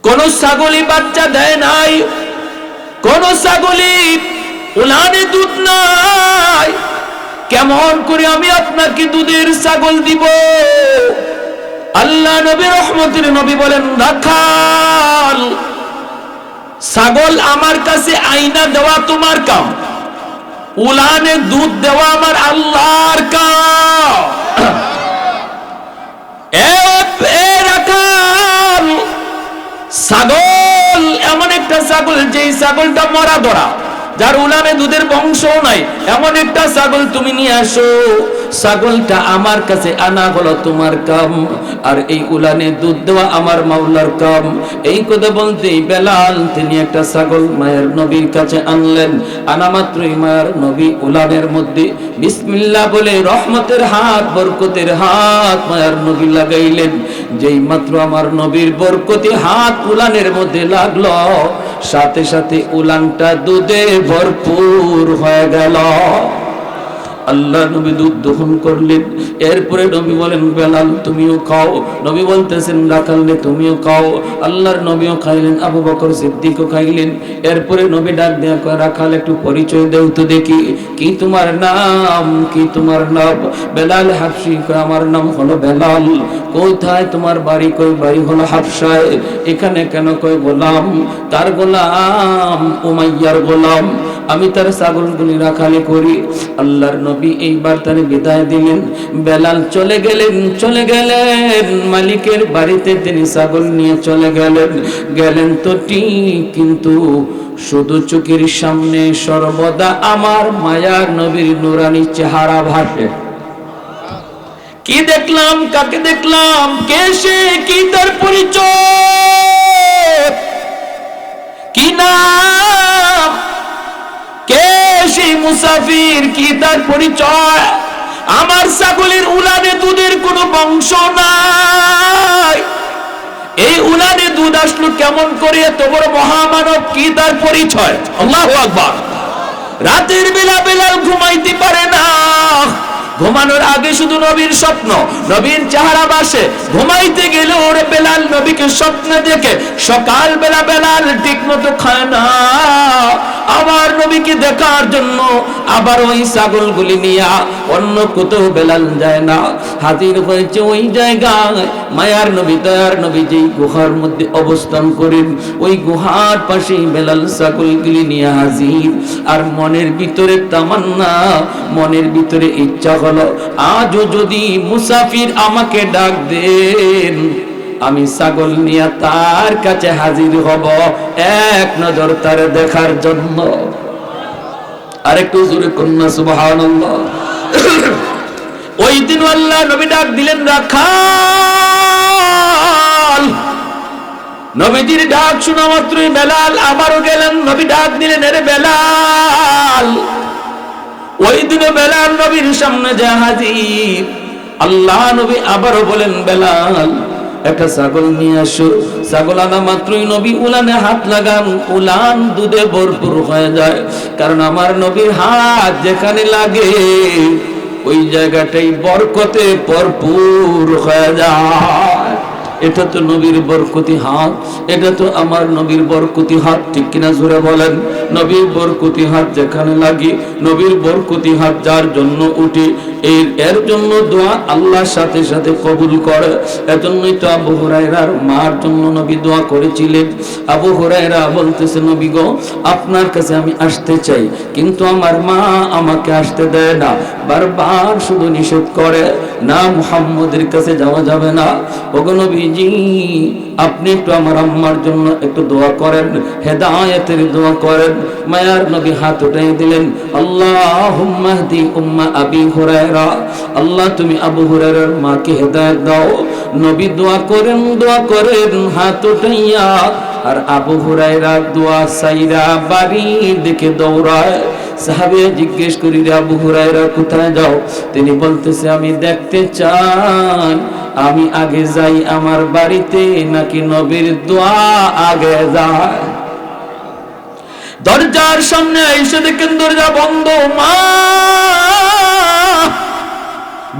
কোন ছাগলই বাচ্চা দেয় নাই, কোন ছাগলই উলানে দুধ নাই। কেমন করে আমি আপনাকে দুধের ছাগল দিব? আল্লাহ নবী রহমতের নবী বলেন, রাখাল, ছাগল আমার কাছে আইনা দেওয়া তোমার কাম, উলানে দুধ দেওয়া আমার আল্লাহর কাম। রাখাল, ছাগল এমন একটা ছাগল যেই ছাগলটা মরা ধরা, যার উলানে দুধের বংশ নাই, এমন একটা ছাগল তুমি নিয়ে আসো। ছাগলটা আমার কাছে আনা হলো তোমার কাম, আর এই উলানে দুধ দেওয়া আমার মাওলার কাম। এই কথা বলতেই বেলাল তিনি একটা ছাগল মায়ের নবীর কাছে আনলেন। আনা মাত্রই মায়ের নবী উলানের মধ্যে বিসমিল্লাহ বলে রহমতের হাত, বরকতের হাত মায়ের নবী লাগাইলেন। যেই মাত্র আমার নবীর বরকতি হাত উলানের মধ্যে লাগলো, সাথে সাথে উলানটা দুধে ভরপুর হয়ে গেল। আল্লাহ নবী দুধ দহন করলেন। এরপরে নবী বলেন, বেলাল তুমিও খাও। নবী বলতেছেন, রাখাল রে তুমিও খাও। আল্লাহর নবীও খাইলেন, আবু বকর সিদ্দিকও খাইলেন। এরপরে নবী ডাক দেয়া কয়, রাখাল একটু পরিচয় দেও তো দেখি, কি তোমার নাম, কি তোমার নাম? বেলাল হাবশি কয়, আমার নাম হলো বেলাল। কোথায় তোমার বাড়ি? কই বাড়ি হলো হাবশায়। এখানে কেন? কয় গোলাম, তার গোলাম উমাইয়ার গোলাম, আমি তার ছাগলগুলি রাখালি করি। আল্লাহর নবী এইবার তার বিদায় দিলেন। বেলাল চলে গেলেন মালিকের বাড়িতে, তিনি ছাগল নিয়ে চলে গেলেন তো ঠিক, কিন্তু শুধু চোখের সামনে সর্বদা আমার মায়ার নবীর নুরানি চেহারা ভাসে। কি দেখলাম, কাকে দেখলাম, কে সে, কি তার পরিচয়, কি নাম, কে সেই মুসাফির, কি তার পরিচয়? আমার ছাগলের উলানে দুধের কোনো বংশ নাই, এই উলানে দুধ আসলো কেমন করে? এত বড় মহামানব, কি তার পরিচয়? আল্লাহু আকবার। রাতের বেলা বেলাল ঘুমাইতে পারে না, ঘুমানোর আগে শুধু নবীর স্বপ্ন, নবীর চেহারা ভাসে। ঘুমাইতে গেলে ওরে বেলাল নবীকে স্বপ্ন দেখে। সকাল বেলা বেলাল ঠিক মতো খায় না, আবার নবীকে দেখার জন্য আবার ওই ছাগলগুলি নিয়ে অন্য কোথাও বেলাল যায় না। হাজির হয়েছে ওই জায়গায় মায়ার নবী, দয়ার নবী যেই গুহার মধ্যে অবস্থান করেন, ওই গুহার পাশেই বেলাল ছাগলগুলি নিয়ে হাজির। আর মনের ভিতরে তামান্না, মনের ভিতরে ইচ্ছা হলো, আজও যদি মুসাফির আমাকে ডাক দেন, আমি ছাগল নিয়ে তার কাছে হাজির হব, এক নজর তার দেখার জন্য। আরেকটু জোরে কন্যা সুবহানাল্লাহ। ওই দিন আল্লাহ নবী ডাক দিলেন, রাখাল। নবীজির ডাক শোনা মাত্রই বেলাল আবারও গেলেন, নবী ডাক দিলেন, এরে বেলাল। ওই দিনে বেলাল নবীর সামনে যা হাজির। আল্লাহ নবী আবারও বলেন, বেলাল একটা ছাগল নিয়ে আসো। ছাগল আনা মাত্রই নবী উলানে হাত লাগান, উলান দুধে ভরপুর হয়ে যায়। কারণ আমার নবীর হাত যেখানে লাগে ওই জায়গাটাই বরকতে ভরপুর হয়ে যায়। এটা তো নবীর বরকতি হাত, এটা তো আমার নবীর বরকতি হাত, ঠিক কিনা জোরে বলেন? নবীর বরকতি হাত যেখানে লাগে, নবীর বরকতি হাত যার জন্য উঠে, এর জন্য দোয়া আল্লাহর সাথে সাথে কবুল করে। এজন্যই তো আবু হুরায়রার মার জন্য নবী দোয়া করেছিলেন। আবু হুরায়রা বলতেছে, নবী গো, আপনার কাছে আমি আসতে চাই, কিন্তু আমার মা আমাকে আসতে দেয় না, বারবার শুধু নিষেধ করে, না মুহাম্মদের কাছে যাওয়া যাবে না। ওগো নবীজি, আপনি একটু আমার আম্মার জন্য একটু দোয়া করেন, হেদায়েতের দোয়া করেন। মায়ার নবী হাত উঠাই দিলেন, আল্লাহুম্মা হদি উম্মা আবি হুরায়রা, আল্লাহ তুমি আবু হুরায়রার মাকে হেদায়েত দাও। নবী দোয়া করেন হাত উঠাইয়া, আর আবু হুরায়রা দোয়া সাইরা বাড়ির দিকে দৌড়ায়। সাহাবী জিজ্ঞেস করি, রে আবু হুরায়রা কোথায় যাও? তিনি বলতেছে, আমি দেখতে চাই আমি আগে যাই আমার বাড়িতে, নাকি নবীর দোয়া আগে যায়। দরজার সামনে এসে দেখেন দরজা বন্ধ। মা,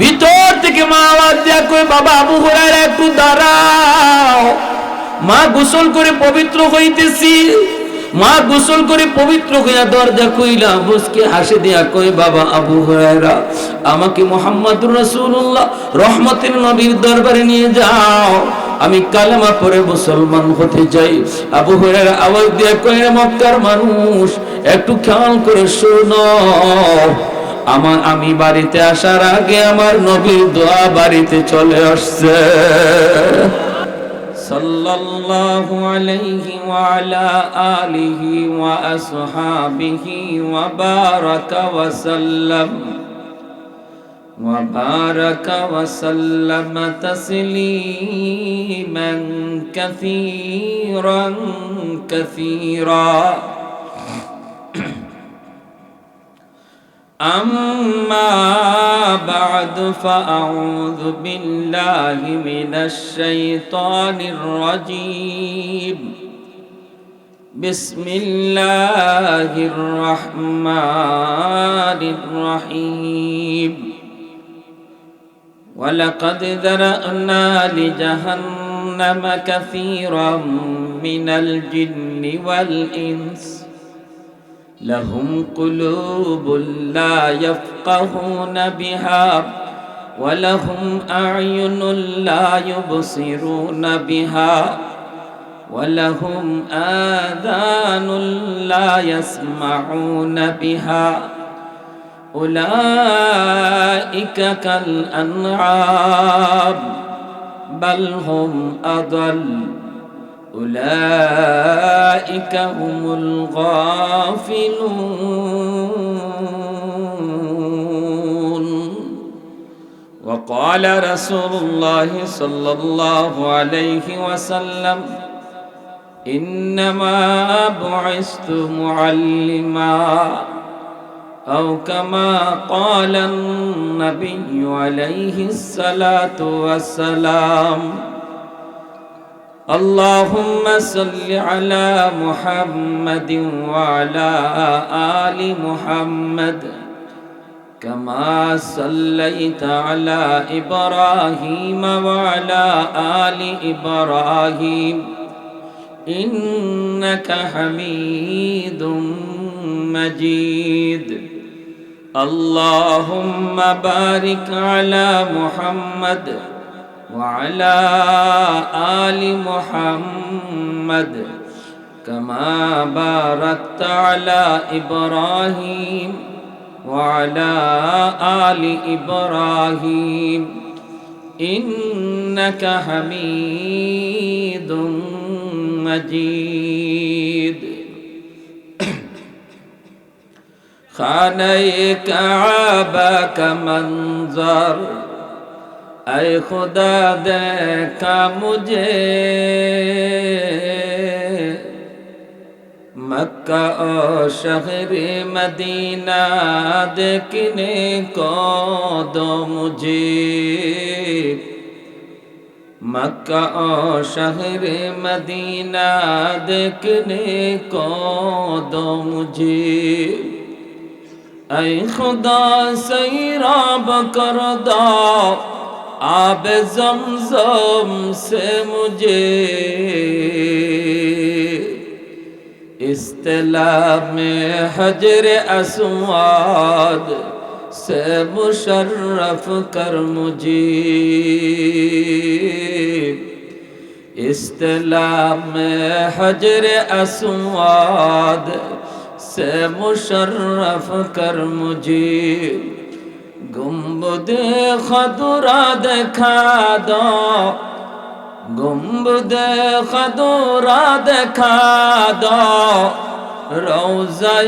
ভিতর থেকে মা আওয়াজ দেয়া কই, বাবা আবু হুরায়রা একটু দাঁড়াও। মা গোসল করে পবিত্র হইতেছি, মা গোসল করে পবিত্র হইয়া দরজা খুইলা মুস্কি হাসি দিয়া কই, বাবা আবু হুরায়রা, আমাকে মুহাম্মদুর রাসূলুল্লাহ রহমতের নবীর দরবারে নিয়ে যাও, আমি কালেমা পড়ে মুসলমান হতে চাই। আবু হুরায়রা আওয়াজ দিয়ে কই, মক্কার মানুষ একটু খেয়াল করে শোনো, আমি বাড়িতে আসার আগে আমার নবীর দোয়া বাড়িতে চলে আসছে। সাল্লাল্লাহু আলাইহি ওয়া আলা আলিহি ওয়া আসহাবিহি ওয়া বারাকা ওয়া সাল্লাম তাসলিমান কাসীরান কাসীরা। أما بعد فأعوذ بالله من الشيطان الرجيم. بسم الله الرحمن الرحيم. ولقد ذرأنا لجهنم كثيرا من الجن والإنس لهم قلوب لا يفقهون بها ولهم أعين لا يبصرون بها ولهم آذان لا يسمعون بها أولئك كالأنعام بل هم أضل أولئك هم الغافلون. وقال رسول الله صلى الله عليه وسلم إنما بعثت معلما أو كما قال النبي عليه الصلاة والسلام. اللهم صل على محمد وعلى آل محمد كما صليت على إبراهيم وعلى آل إبراهيم إنك حميد مجيد. اللهم بارك على محمد وعلى آل محمد كما باركت على إبراهيم وعلى آل إبراهيم إنك حميد مجيد. خانه کعبہ کا منظر اے خدا دیکھا مجھے مکہ اور شہر مدینہ دیکھنے کو دو مجھے مکہ اور شہر مدینہ دیکھنے کو دو مجھے اے خدا سیراب کر دو آب زمزم سے مجھے اصطلاح میں حجر اسود سے مشرف کر مجھے اصطلاح میں حجر اسود سے مشرف کر مجھے گنبد خضرا دکھا دو گنبد خضرا دکھا دو روضہ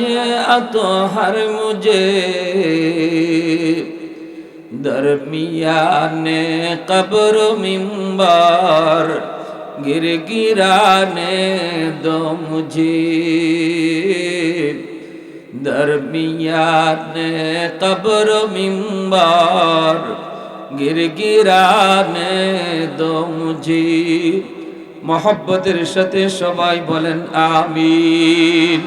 اطہر مجھے درمیان قبر منبر گر گرانے دو مجھے درمیان قبر منبر گر گرانے دو مجھے محبتের সাথে সবাই বলেন আমিন।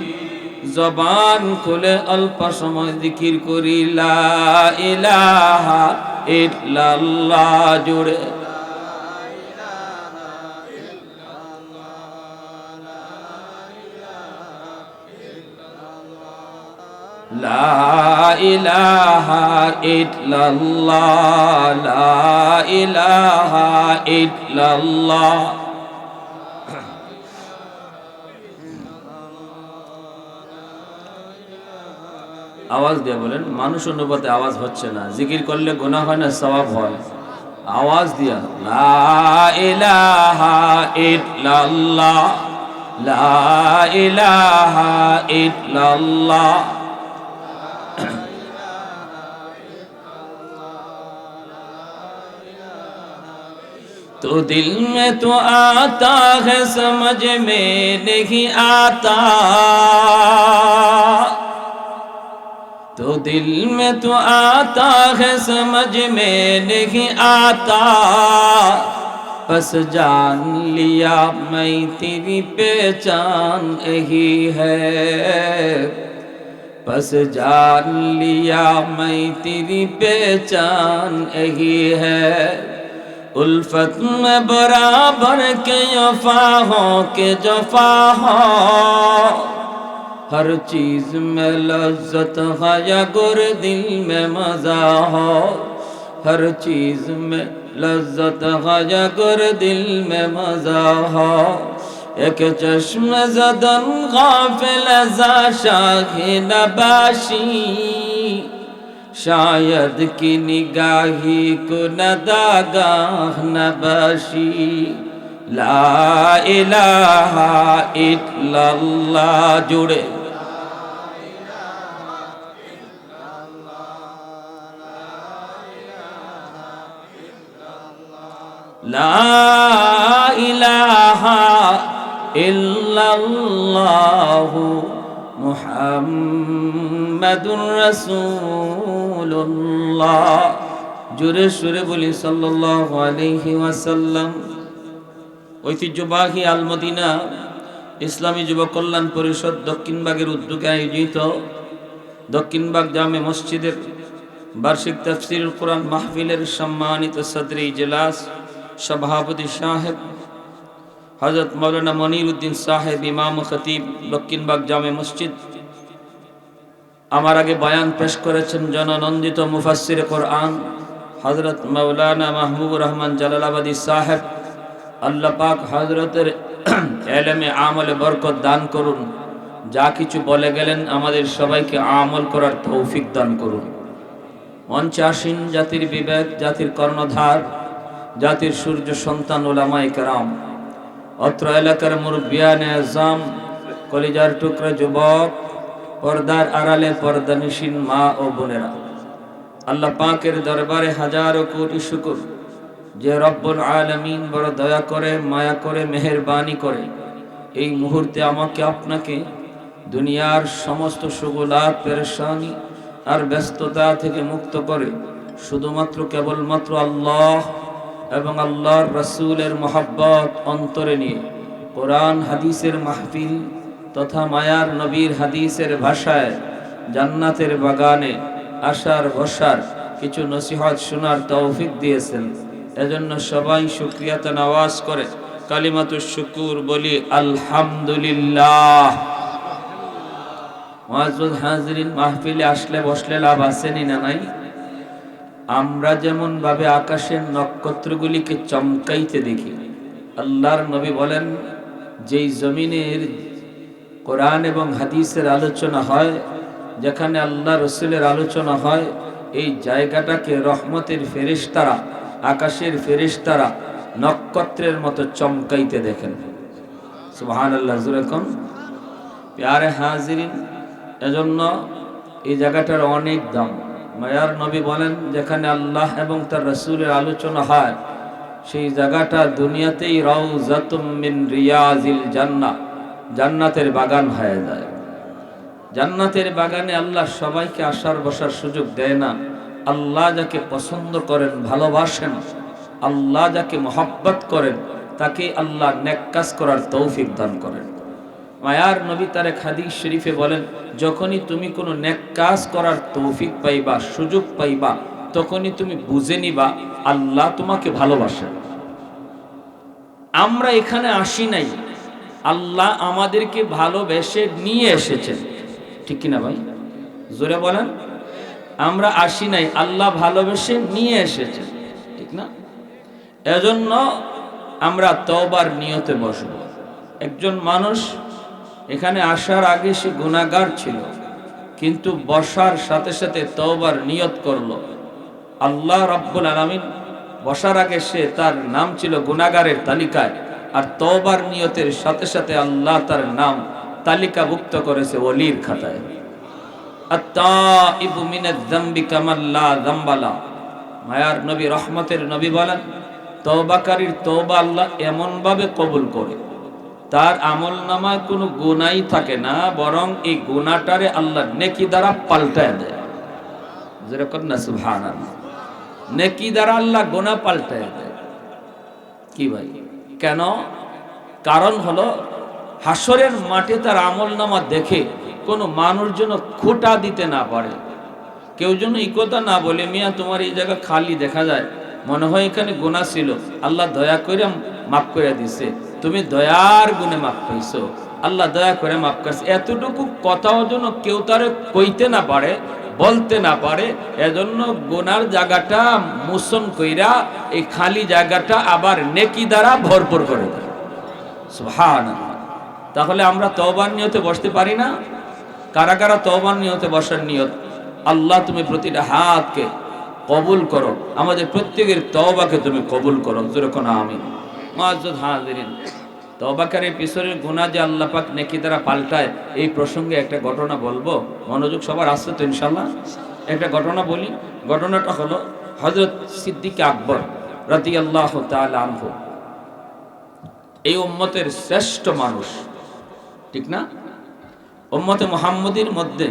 জবান খুলে অল্প সময় জিকির করি লা ইলাহা ইল্লাল্লাহ জুড়ে লা ইলাহা ইল্লাল্লাহ, লা ইলাহা ইল্লাল্লাহ। আওয়াজ দিয়ে বলেন, মানুষ অনুপাতে আওয়াজ হচ্ছে না, জিকির করলে গুনাহ হয় না সওয়াব হয়। আওয়াজ দিয়া লা ইলাহা ইল্লাল্লাহ, লা ইলাহা ইল্লাল্লাহ। तो दिल में तो आता है समझ में नहीं आता, तो दिल में तो आता है समझ में नहीं आता, बस जान लिया मैं तेरी पहचान यही है, बस जान लिया मैं तेरी पहचान यही है। उल्फत में बराबर के वफा हो के जफा हो, हर चीज में लज्जत है या गुर दिल में मजा हो, हर चीज में लज्जत है या गुर दिल में मजा हो। एक चश्म ज़दन गाफिल ज़ा शाही नबाशी, शायद की निगाही को नदागाह नबाशी। ला इलाहा इल्लल्लाह जुड़े, ला इलाहा इल्लल्लाह मुहम्मदुर रसूलुल्लाह। জোরে সুরে বলি সাল্লাল্লাহু আলাইহি ওয়াসাল্লাম। ঐতিহ্যবাহী আল মদিনা ইসলামী যুব কল্যাণ পরিষদ দক্ষিণবাগের উদ্যোগে আয়োজিত দক্ষিণবাগ জামে মসজিদের বার্ষিক তাফসীরুল কোরআন মাহফিলের সম্মানিত সদরে ইজলাস সভাপতি সাহেব হযরত মাওলানা মনিরউদ্দিন সাহেব, ইমাম খতিব দক্ষিণবাগ জামে মসজিদ। আমার আগে বয়ান পেশ করেছেন জননন্দিত মুফাসসির কোরআন হযরত মাওলানা মাহবুবুর রহমান জালালাবাদী সাহেব। আল্লাহ পাক হযরতের ইলমে আমলে বরকত দান করুন, যা কিছু বলে গেলেন আমাদের সবাইকে আমল করার তৌফিক দান করুন। মঞ্চে আসীন জাতির বিবেক, জাতির কর্ণধার, জাতির সূর্য সন্তান উলামায়ে কেরাম, অত্র এলাকার মুরব্বিয়ানে আযম, কলিজার টুকরা যুবক, পর্দার আড়ালে পর্দানিশীন মা ও বোনেরা, আল্লাহ পাকের দরবারে হাজারো কোটি শুকর যে রব্বুল আলামিন বড় দয়া করে, মায়া করে, মেহেরবানি করে এই মুহূর্তে আমাকে আপনাকে দুনিয়ার সমস্ত শুগুলাত, পেরেশানি আর ব্যস্ততা থেকে মুক্ত করে শুধুমাত্র কেবলমাত্র আল্লাহ এবং আল্লাহর রাসূলের মহব্বত অন্তরে নিয়ে কোরআন হাদিসের মাহফিল তথা মায়ার নবীর হাদিসের ভাষায় জান্নাতের বাগানে আসার বসার কিছু নসিহত শোনার তৌফিক দিয়েছেন। এজন্য সবাই শুকরিয়াতে নওয়াজ করে কালিমাতুশ শুকুর বলি আলহামদুলিল্লাহ। মুআজ্জাজ হাজিরিন, মাহফিলে আসলে বসলে লাভ আছেনি না নাই? আমরা যেমন ভাবে আকাশের নক্ষত্রগুলিকে চমকাইতে দেখি, আল্লাহর নবী বলেন যেই জমিনের কোরআন এবং হাদিসের আলোচনা হয়, যেখানে আল্লাহ রসুলের আলোচনা হয়, এই জায়গাটাকে রহমতের ফেরেশতারা, আকাশের ফেরেশতারা নক্ষত্রের মতো চমকাইতে দেখেন। সুবহানাল্লাহ, জোরে কোন প্যারে হাজিরিন। এজন্য এই জায়গাটার অনেক দাম। মায়ার নবী বলেন যেখানে আল্লাহ এবং তার রাসূলের আলোচনা হয়, সেই জায়গাটা দুনিয়াতেই রাউযাতুম মিন রিয়াজিল জান্নাহ, জান্নাতের বাগান হয়ে যায়। জান্নাতের বাগানে আল্লাহ সবাইকে আসার বসার সুযোগ দেয় না। আল্লাহ যাকে পছন্দ করেন, ভালোবাসেন, আল্লাহ যাকে মহব্বত করেন, তাকে আল্লাহ নেক কাজ করার তৌফিক দান করেন। মায়ার নবী তার এক হাদিস শরীফে বলেন, যখনই তুমি কোনো নেক কাজ করার তৌফিক পাইবা, সুযোগ পাইবা, তখনই তুমি বুঝে নিবা আল্লাহ তোমাকে ভালোবাসেন। আমরা এখানে আসি নাই, আল্লাহ আমাদেরকে ভালোবেসে নিয়ে এসেছেন, ঠিক কিনা ভাই? জোরে বলেন। আমরা আসি নাই, আল্লাহ ভালোবেসে নিয়ে এসেছে, ঠিক না? এজন্য আমরা তওবার নিয়তে বসব। একজন মানুষ এখানে আসার আগে সে গুনাহগার ছিল, কিন্তু বসার সাথে সাথে তওবার নিয়ত করলো। আল্লাহ রাব্বুল আলামিন বসার আগে সে তার নাম ছিল গুনাহগারের তালিকায়, আর তওবার নিয়তের সাথে সাথে আল্লাহ তার নাম তালিকাভুক্ত করেছে ওলির খাতায়। আত-তাইবু মিনাজ যামবি কামান লা যামবা লা। মায়ার নবী, রহমতের নবী বলেন, তওবাকারীর তওবা আল্লাহ এমন ভাবে কবুল করে, তার আমলনামায় কোনো গুনাহই থাকে না, বরং এই গুনাহটারে আল্লাহ নেকি দ্বারা পাল্টায় দেয়। যেরকম না সুবহানাল্লাহ, নেকি দ্বারা আল্লাহ গুনাহ পাল্টায় দেয়। কি ভাই, কেন? কারণ হলো হাসরের মাঠে তার আমলনামা দেখে কোনো মানুষ যেন খোঁটা দিতে না পারে, কেউ যেন এই কথা না বলে, মিয়া তোমার এই জায়গা খালি দেখা যায়, মনে হয় এখানে গুনাহ ছিল, আল্লাহ দয়া করে মাফ করে দিছে, তুমি দয়ার গুণে মাফ পাইছো, আল্লাহ দয়া করে মাফ করছে, এতটুকু কথাও যেন কেউ তারে কইতে না পারে, বলতে না পারে। এজন্য গুনার জায়গাটা মোচন কইরা এই খালি জায়গাটা আবার নেকি দ্বারা ভরপুর করে দেয়। সুবহানাল্লাহ। তাহলে আমরা তওবার নিয়তে বসতে পারি না? কারা কারা তওবার নিয়তে বসার নিয়ত? আল্লাহ তুমি প্রতিটা হাতকে কবুল করো, আমাদের প্রত্যেকের তওবাকে তুমি কবুল করো, যেরকম আমিন। মুআজ্জাজ হাজিরিন, তওবাকারীর পিছনের গুনাহ যে আল্লাহ পাক নেকি দ্বারা পাল্টায়, এই প্রসঙ্গে একটা ঘটনা বলবো। মনোযোগ সবার আছে তো ইনশাআল্লাহ? একটা ঘটনা বলি। ঘটনাটা হলো হযরত সিদ্দিক আকবর রাদিয়াল্লাহু তাআলা আনহু, এই উম্মতের শ্রেষ্ঠ মানুষ, ঠিক না? উম্মতে মুহাম্মদীর মধ্যে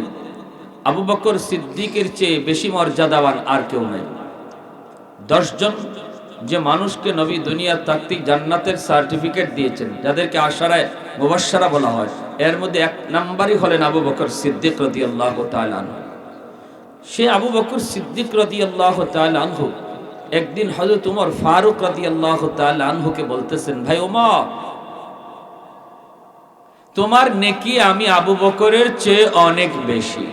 আবু বকর সিদ্দিকের চেয়ে বেশি মর্যাদাবান আর কেউ নাই। 10 জন যে মানুষকে নবী দুনিয়া থাকতেই জান্নাতের সার্টিফিকেট দিয়েছেন, যাদেরকে আশারায়ে মুবাশশারা বলা হয়, এর মধ্যে 1 নম্বরই হলেন আবু বকর সিদ্দিক রাদিয়াল্লাহু তাআলা আনহু। সে আবু বকর সিদ্দিক রাদিয়াল্লাহু তাআলা আনহু একদিন হযরত ওমর ফারুক রাদিয়াল্লাহু তাআলা আনহুকে বলতেছেন, ভাই ওমর, তোমার নেকি আমি আবু বকরের চেয়ে অনেক বেশি।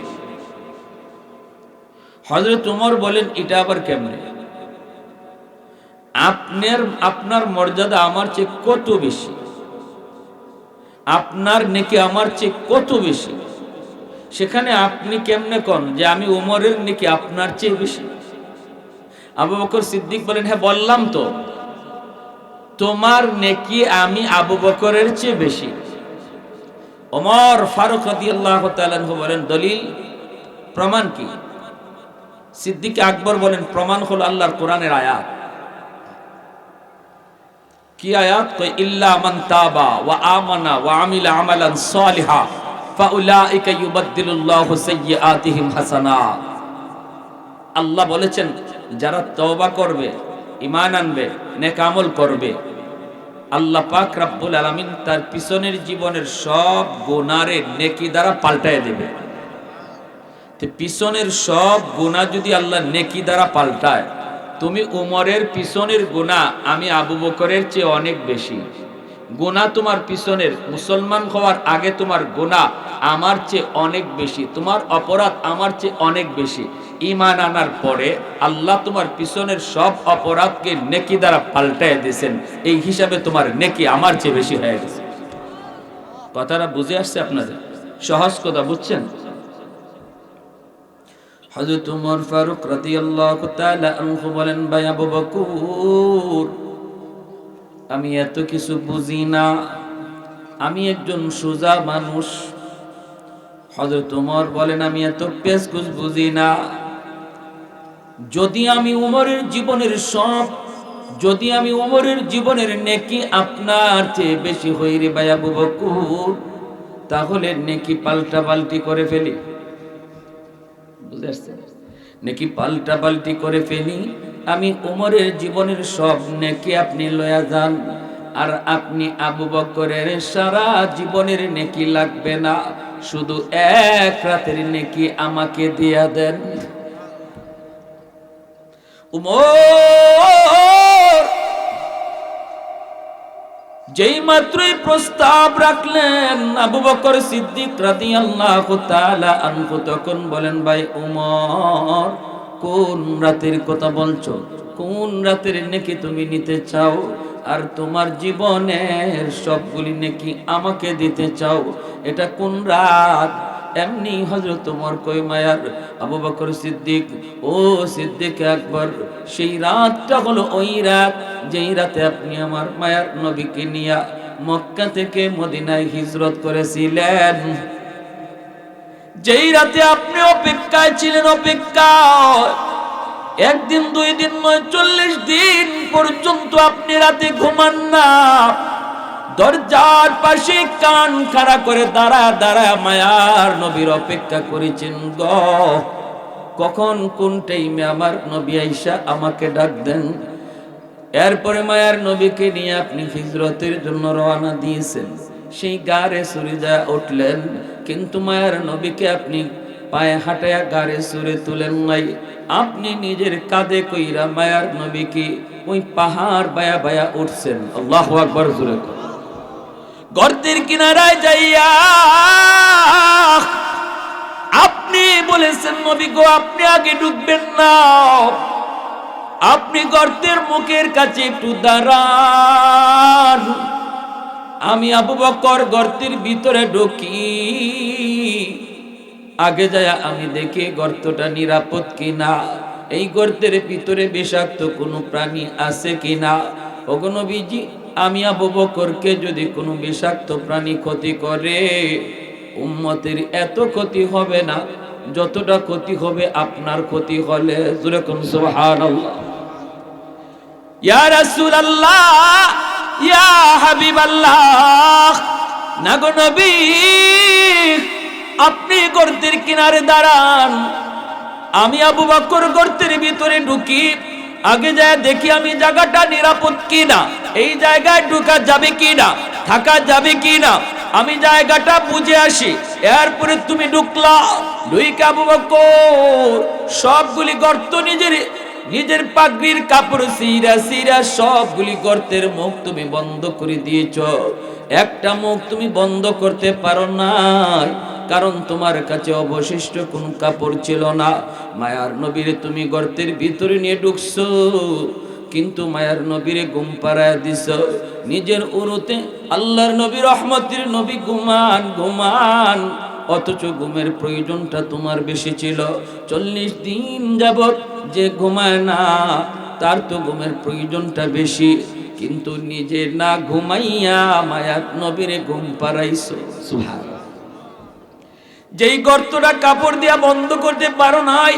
হযরত ওমর বলেন, এটা আবার কেমনে? আপনার মর্যাদা আমার চেয়ে কত বেশি, আপনার নেকি আমার চেয়ে কত বেশি, সেখানে আপনি কেমনে কোন যে আমি ওমরের নেকি আপনার চেয়ে বেশি? আবু বকর সিদ্দিক বলেন, হ্যাঁ বললাম তো, তোমার নেকি আমি আবু বকরের চেয়ে বেশি। ওমর ফারুক রাদিয়াল্লাহু তাআলা আনহু বলেন, দলিল, প্রমাণ কি? সিদ্দিক আকবর বলেন, প্রমাণ হলো আল্লাহর কোরআনের আয়াত। কি আয়াত? কই ইল্লা মান তাবা ওয়া আমানা ওয়া আমিলা আমালান সালিহা ফাউলাইকা ইউবাদদিলুল্লাহু সাইয়্যাতিহিম হাসানাত। আল্লাহ বলেছেন, যারা তওবা করবে, ঈমান আনবে, নেক আমল করবে, আল্লাহ পাক রব্বুল আলামিন তার পিছনের জীবনের সব গুনাহরে নেকি দ্বারা পাল্টায় দেবে। তো পিছনের সব গুনাহ যদি আল্লাহ নেকি দ্বারা পাল্টায়, তুমি উমরের পিছনের গুনাহ আমি আবু বকরের চেয়ে অনেক বেশি। গুনাহ তোমার পিছনের, মুসলমান হওয়ার আগে তোমার গুনাহ আমার চেয়ে অনেক বেশি, তোমার অপরাধ আমার চেয়ে অনেক বেশি। ঈমান আনার পরে আল্লাহ তোমার পিছনের সব অপরাধকে নেকি দ্বারা পাল্টায় দিয়েছেন, এই হিসাবে তোমার নেকি আমার চেয়ে বেশি হয়ে গেছে। কথাটা বুঝে আসছে আপনাদের? সহজ কথা বুঝছেন? হযরত ওমর ফারুক রাদিয়াল্লাহু তাআলা আনহু বলেন, ভাই আবু বকর, আমি এত কিছু বুঝি না, আমি একজন সোজা মানুষ। হযরত ওমর বলেন, আমি এত পেশগুজ বুঝি না। যদি আমি উমরের জীবনের নেকি আপনার চেয়ে বেশি হই রে ভাই আবু বকর, তাহলে নেকি পাল্টাপাল্টি করে ফেলি। বুঝতে পারছেন? নেকি পাল্টাপাল্টি করে ফেলি। আমি উমরের জীবনের সব নেকি আপনি লয়া যান, আর আপনি আবু বকরের সারা জীবনের নেকি লাগবে না, শুধু 1 রাতের নেকি আমাকে দিয়া দেন। উমর যেই মাত্রই প্রস্তাব রাখলেন আবু বকর সিদ্দিক রাদিয়াল্লাহু তাআলা আনহু তখন বলেন, ভাই ওমর, কোন রাতের কথা বলছো? কোন রাতের নেকি তুমি নিতে চাও? আর তোমার জীবনের সবগুলি নেকি আমাকে দিতে চাও? এটা কোন রাত? এমনি হযরত ওমর কই, মায়ার আবু বকর সিদ্দিক, ও সিদ্দিক আকবর, সেই রাতটা হলো ওই রাত যেই রাতে আপনি আমার মায়ার নবীকে নিয়ে মক্কা থেকে মদিনায় হিজরত করেছিলেন। যেই রাতে আপনি অপেক্ষায় ছিলেন, অপেক্ষায় একদিন দুই দিন নয়, 40 দিন পর্যন্ত আপনি রাতে ঘুমান না। দরজার পাশে কান খাড়া করে দাঁড়া দাঁড়া মায়ার নবীর অপেক্ষা করেছেন গ, কখন কোন টাইমে আমার নবী আইসা আমাকে ডাক দেন। এরপরে মায়ার নবীকে নিয়ে আপনি হিজরতের জন্য রওনা দিয়েছেন। সেই গাড়ে চড়ে যা উঠলেন, কিন্তু মায়ার নবীকে আপনি পায়ে হাঁটায়া গাড়ে চড়ে তুলেন নাই। আপনি নিজের কাঁধে কইরা মায়ার নবীকে ওই পাহাড় বায়া বায়া উঠছেন। আল্লাহু আকবার জোরে। গর্তের কিনারায় যাইয়া আপনি বলেছেন, নবী গো আপনি আগে ঢুকবেন না, আপনি গর্তের মুখের কাছে একটু দাঁড়ান, আমি আবু বকর গর্তের ভিতরে ঢুকি, আগে যায় আমি দেখি গর্তটা নিরাপদ কিনা, এই গর্তের ভিতরে বিষাক্ত কোনো প্রাণী আছে কিনা। ওগো নবীজি, আমি আবু বকরকে যদি কোনো বিষাক্ত প্রাণী ক্ষতি করে, উম্মতের এত ক্ষতি হবে না যতটা ক্ষতি হবে আপনার ক্ষতি হলে। জোরে কোন সুবহানাল্লাহ। ইয়া রাসূলুল্লাহ, ইয়া হাবিবাল্লাহ, না গো নবী, আপনি গর্তের কিনারে দাঁড়ান, আমি আবু বকর গর্তের ভিতরে ঢুকি, আগে যায় দেখি আমি জায়গাটা নিরাপদ কিনা, এই জায়গায় ঢুকা যাবে কিনা, থাকা যাবে কিনা, আমি জায়গাটা বুঝে আসি। এরপরে তুমি ঢুকলা, ঢুইকা আবু বকর সবগুলি গর্ত নিজের পাগড়ির কাপড় সিরা সিরা সবগুলি গর্তের মুখ তুমি বন্ধ করে দিয়েছ। একটা মুখ তুমি বন্ধ করতে পারো না, কারণ তোমার কাছে অবশিষ্ট কোন কাপড় ছিল না। মায়ার নবীরে তুমি গর্তের ভিতরে নিয়ে ঢুকছো, কিন্তু মায়ার নবীরে ঘুম পাড়ায় দিছ। নিজের উরুতে আল্লাহর নবী রহমতের নবী ঘুমান ঘুমান, অথচ ঘুমের প্রয়োজনটা তোমার বেশি ছিল। 40 দিন যাবত যে ঘুমায় না তার তো ঘুমের প্রয়োজনটা বেশি, কিন্তু নিজে না ঘুমাইয়া মায়ার নবীরে ঘুম পাড়াইছো। সুবহানাল্লাহ। যেই গর্তটা কাপড় দিয়া বন্ধ করতে পারো নাই,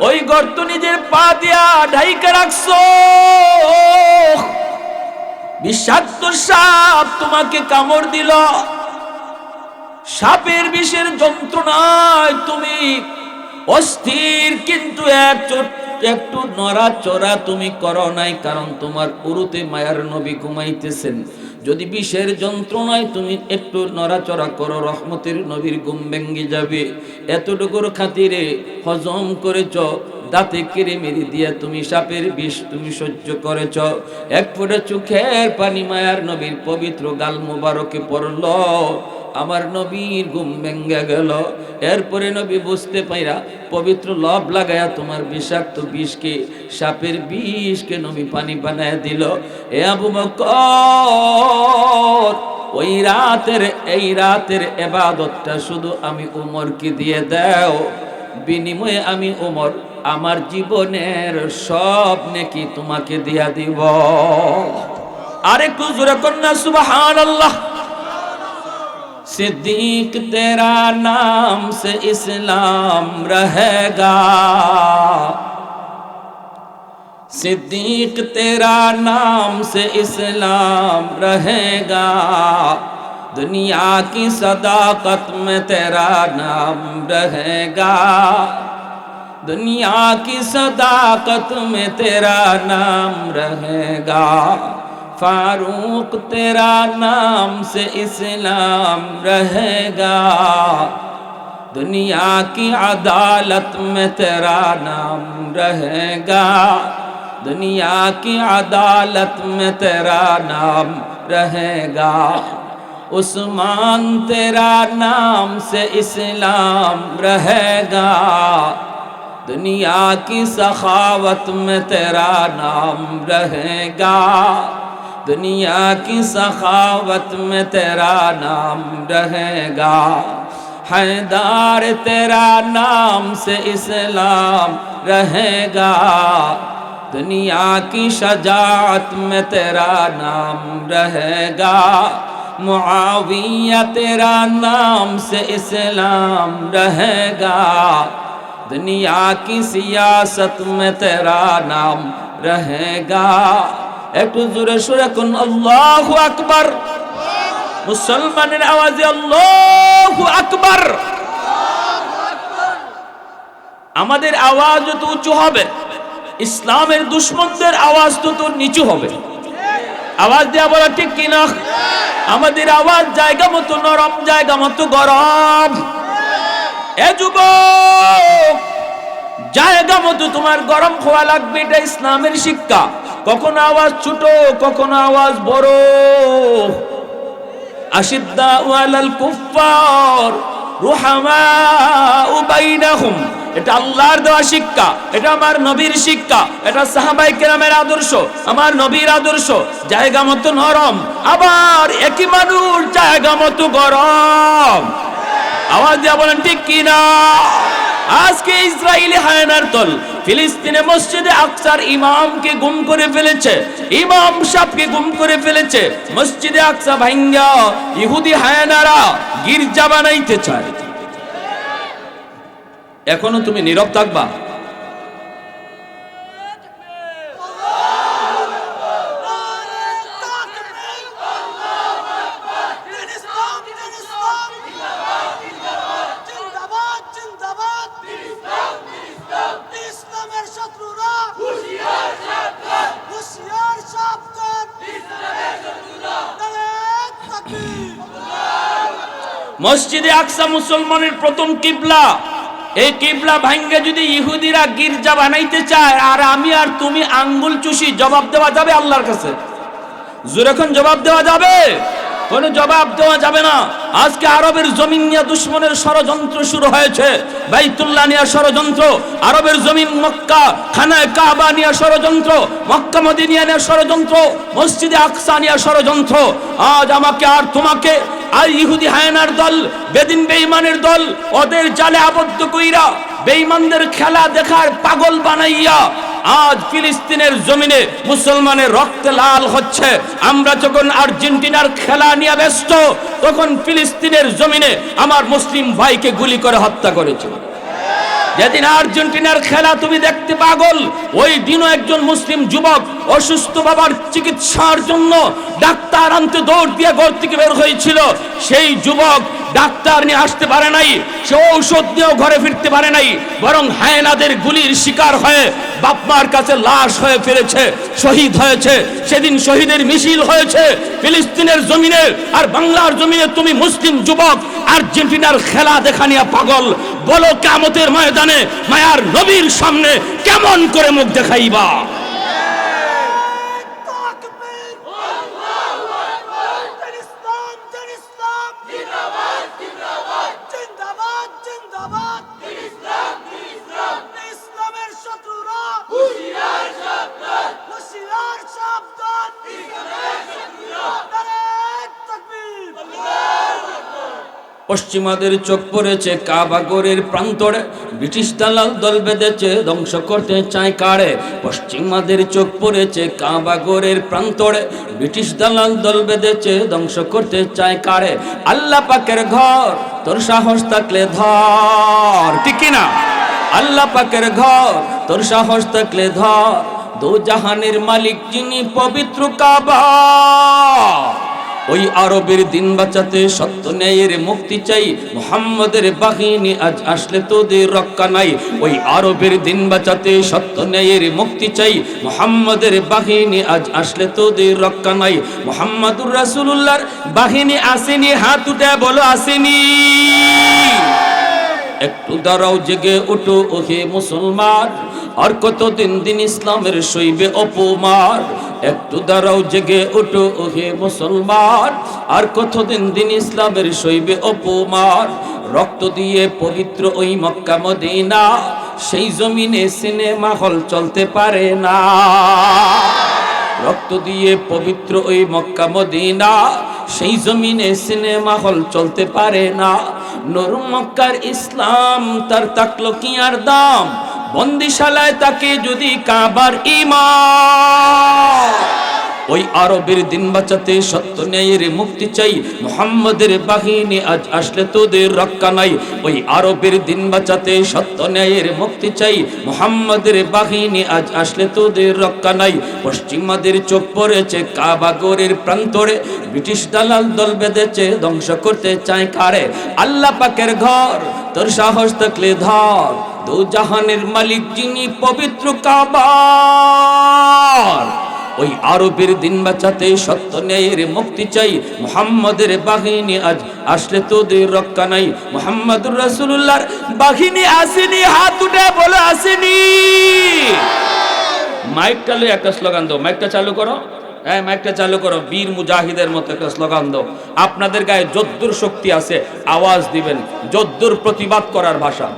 ওই গর্ত নিজের পা দিয়া ঢাইকা রাখছো। বিষাক্ত সাপ তোমাকে কামড় দিল, সাপের বিষের যন্ত্রণায় তুমি অস্থির, কিন্তু একটু নড়াচড়া তুমি করো নাই, কারণ তোমার উরুতে মায়ার নবী ঘুমাইতেছেন। যদি বিষের যন্ত্রণায় তুমি একটু নড়াচড়া করো, রহমতের নবীর ঘুম ভেঙে যাবে। এতটুকুর খাতিরে হজম করেছ, দাঁতে কেড়ে মেরে দিয়া তুমি সাপের বিষ তুমি সহ্য করেছ। এক ফোঁটা চোখের পানি মায়ার নবীর পবিত্র গাল মোবারকে পড়ল, আমার নবীর ঘুম ভেঙ্গে গেল। এরপরে নবী বুঝতে পাইরা পবিত্র লব লাগায়া তোমার বিষাক্ত বিষকে, সাপের বিষকে নবী পানি বানায় দিল। এ আবু বকর, এই রাতের ইবাদতটা শুধু আমি উমরকে দিয়ে দাও, বিনিময়ে আমি উমর আমার জীবনের সব নেকি তোমাকে দিয়া দিব। আরেকটু জোরে কন্যা সুবহানাল্লাহ। सिद्दीक तेरा नाम से इस्लाम रहेगा, सिद्दीक तेरा नाम से इस्लाम रहेगा, दुनिया की सदाकत में तेरा नाम रहेगा, दुनिया की सदाकत में तेरा नाम रहेगा, फारूक तेरा नाम से इस्लाम रहेगा, दुनिया की अदालत में तेरा नाम रहेगा, दुनिया की अदालत में तेरा नाम रहेगा। उस्मान तेरा नाम से इस्लाम रहेगा। दुनिया की सखावत में तेरा नाम रहेगा। दुनिया की सखावत में तेरा नाम रहेगा। हैदार तेरा नाम से इस्लाम रहेगा। दुनिया की शजाअत में तेरा नाम रहेगा। मुआविया तेरा नाम से इस्लाम रहेगा। दुनिया की सियासत में तेरा नाम रहेगा। একটু জোরে সুরে কোন আল্লাহু আকবার। মুসলমানের আওয়াজে আল্লাহু আকবার। আমাদের আওয়াজ যত উঁচু হবে, ইসলামের দুশমনদের আওয়াজ তত নিচু হবে। আওয়াজ দেয়া বলা ঠিক কিনা? আমাদের আওয়াজ জায়গা মতো নরম, জায়গা মতো গরম। এ যুবক, জায়গা মতো তোমার গরম হওয়া লাগবে, এটা ইসলামের শিক্ষা। কখনো আওয়াজ ছোট, কখনো আওয়াজ বড়। আশিদ্দাউ আলাল কুফফার রুহামাউ বাইনাহুম, এটা আল্লাহর দেওয়া শিক্ষা, এটা আমার নবীর শিক্ষা, এটা সাহাবায়ে কেরামের আদর্শ, আমার নবীর আদর্শ। জায়গা মতো নরম, আবার একই মানুষ জায়গা মতো গরম। আওয়াজ দিয়ে বলেন ঠিক কিনা? আজকে ইসরায়েলি হায়নার দল ফিলিস্তিনে মসজিদে আকসার ইমামকে গুম করে ফেলেছে, ইমাম সাহেবকে গুম করে ফেলেছে। মসজিদে আকসা ভাঙ্গা ইহুদি হায়নারা গির্জা বানাইতে চায়। এখনো তুমি নীরব থাকবা? মসজিদে আকসা মুসলমানের প্রথম কিবলা। এই কিবলা ভাঙ্গে যদি ইহুদিরা গির্জা বানাইতে চায়, আর আমি আর তুমি আঙ্গুল চুষি, জবাব দেওয়া যাবে আল্লাহর কাছে? জোরে এখন জবাব দেওয়া যাবে? কোনো জবাব দেওয়া যাবে না। আজকে আরবের জমিন নিয়ে দুশমনের ষড়যন্ত্র শুরু হয়েছে। বাইতুল্লাহ নিয়ে ষড়যন্ত্র, আরবের জমিন মক্কা খানায়ে কাবা নিয়ে ষড়যন্ত্র, মক্কা মদিনা নিয়ে ষড়যন্ত্র, মসজিদে আকসা নিয়ে ষড়যন্ত্র। আজ আমাকে আর তোমাকে আর ইহুদি হায়নার দল, বেদিন বেঈমানের দল, ওদের জালে আবদ্ধ কইরা বেঈমানদের খেলা দেখার পাগল বানাইয়া আজ ফিলিস্তিনের জমিনে মুসলমানের রক্তে লাল হচ্ছে। আমরা যখন আর্জেন্টিনার খেলা নিয়ে ব্যস্ত, তখন ফিলিস্তিনের জমিনে আমার মুসলিম ভাইকে গুলি করে হত্যা করেছে। যেদিন আর্জেন্টিনার খেলা তুমি দেখতে পাগল, ওই দিনও একজন মুসলিম যুবক অসুস্থ বাবার চিকিৎসার জন্য ডাক্তার আনতে দৌড় দিয়ে ঘর থেকে বের হয়েছিল। সেই যুবক ডাক্তার নিয়ে আসতে পারে নাই, সে ঔষধ নিয়েও ঘরে ফিরতে পারে নাই, বরং হায়নাদের গুলির শিকার হয়ে বাপমার কাছে লাশ হয়ে ফিরেছে, শহীদ হয়েছে। সেদিন শহীদের মিছিল হয়েছে ফিলিস্তিনের জমিনে, আর বাংলার জমিনে তুমি মুসলিম যুবক আর্জেন্টিনার খেলা দেখা নিয়ে পাগল। বলো কিয়ামতের ময়দানে মায়ার নবীর সামনে কেমন করে মুখ দেখাইবা? পশ্চিমাদের চোখ পড়েছে কাবাগরের প্রান্তরে, ব্রিটিশ দালাল দল বেঁধেছে ধ্বংস করতে চায় কারে। পশ্চিমাদের চোখ পড়েছে কাবাগরের প্রান্তরে, ব্রিটিশ দালাল দল বেঁধেছে ধ্বংস করতে চায় কারে। আল্লাহ পাকের ঘর তোর সাহস থাকলে ধর, ঠিক কিনা? আল্লাহ পাকের ঘর তোর সাহস থাকলে ধর। দো জাহানের মালিক যিনি পবিত্র কাবা, ওই আরবের দিন বাঁচাতে সত্য ন্যায়ের মুক্তি চাই। মুহাম্মদের বাহিনী আজ আসলে তোদের রক্ষা নাই। ওই আরবের দিন বাঁচাতে সত্য ন্যায়ের মুক্তি চাই। মুহাম্মদের বাহিনী আজ আসলে তোদের রক্ষা নাই। মুহাম্মাদুর রাসূলুল্লাহর বাহিনী আসেনি, হাত উঠে বলো আসেনি। একটু দাঁড়াও, জেগে উঠো ওহে মুসলমান, আর কতদিন দিন ইসলামের সইবে অপমান, একটু দাঁড়াও জেগে ওঠো ওহে মুসলমান, আর কতদিন দিন ইসলামের সইবে অপমান। রক্ত দিয়ে পবিত্র ওই মক্কা মদিনা, সেই জমিনে সিনেমা হল চলতে পারে না। রক্ত দিয়ে পবিত্র ওই মক্কা মদিনা, সেই জমিনে সিনেমা হল চলতে পারে না। নূর মক্কার ইসলাম তার তাকলো কি আর দাম, বন্দিশালায় তাকে যদি কাবার ইমাম। ওই আরবের দিন বাঁচাতে সত্য ন্যায়ের মুক্তি চাই, মুহাম্মাদের বাহিনী আজ আসলে তোদের রক্ষা নাই। ওই আরবের দিন বাঁচাতে সত্য ন্যায়ের মুক্তি চাই, মুহাম্মাদের বাহিনী আজ আসলে তোদের রক্ষা নাই। পশ্চিমাদের চোখ পড়েছে কাবা গড়ের প্রান্তরে, ব্রিটিশ দালাল দল বেঁধেছে ধ্বংস করতে চায় কারে। আল্লাহ পাকের ঘর তোর সাহস থাকলে ধর, দু জাহানের মালিক যিনি পবিত্র কাবা। ওই আরবের দিন বাঁচাতে সত্য ন্যায়ের মুক্তি চাই, মুহাম্মাদের বাহিনী আজ আসলে তোদের রক্ষা নাই। মুহাম্মাদুর রাসূলুল্লাহর বাহিনী আসেনি, হাত উঠে বলে আসেনি। মাইকটা লয়ে একটা স্লোগান দাও, মাইকটা চালু করো, হ্যাঁ মাইকটা চালু করো, বীর মুজাহিদের মতো একটা স্লোগান দাও। আপনাদের গায়ে যদ্দুর শক্তি আছে আওয়াজ দিবেন, যদ্দুর প্রতিবাদ করার ভাষা।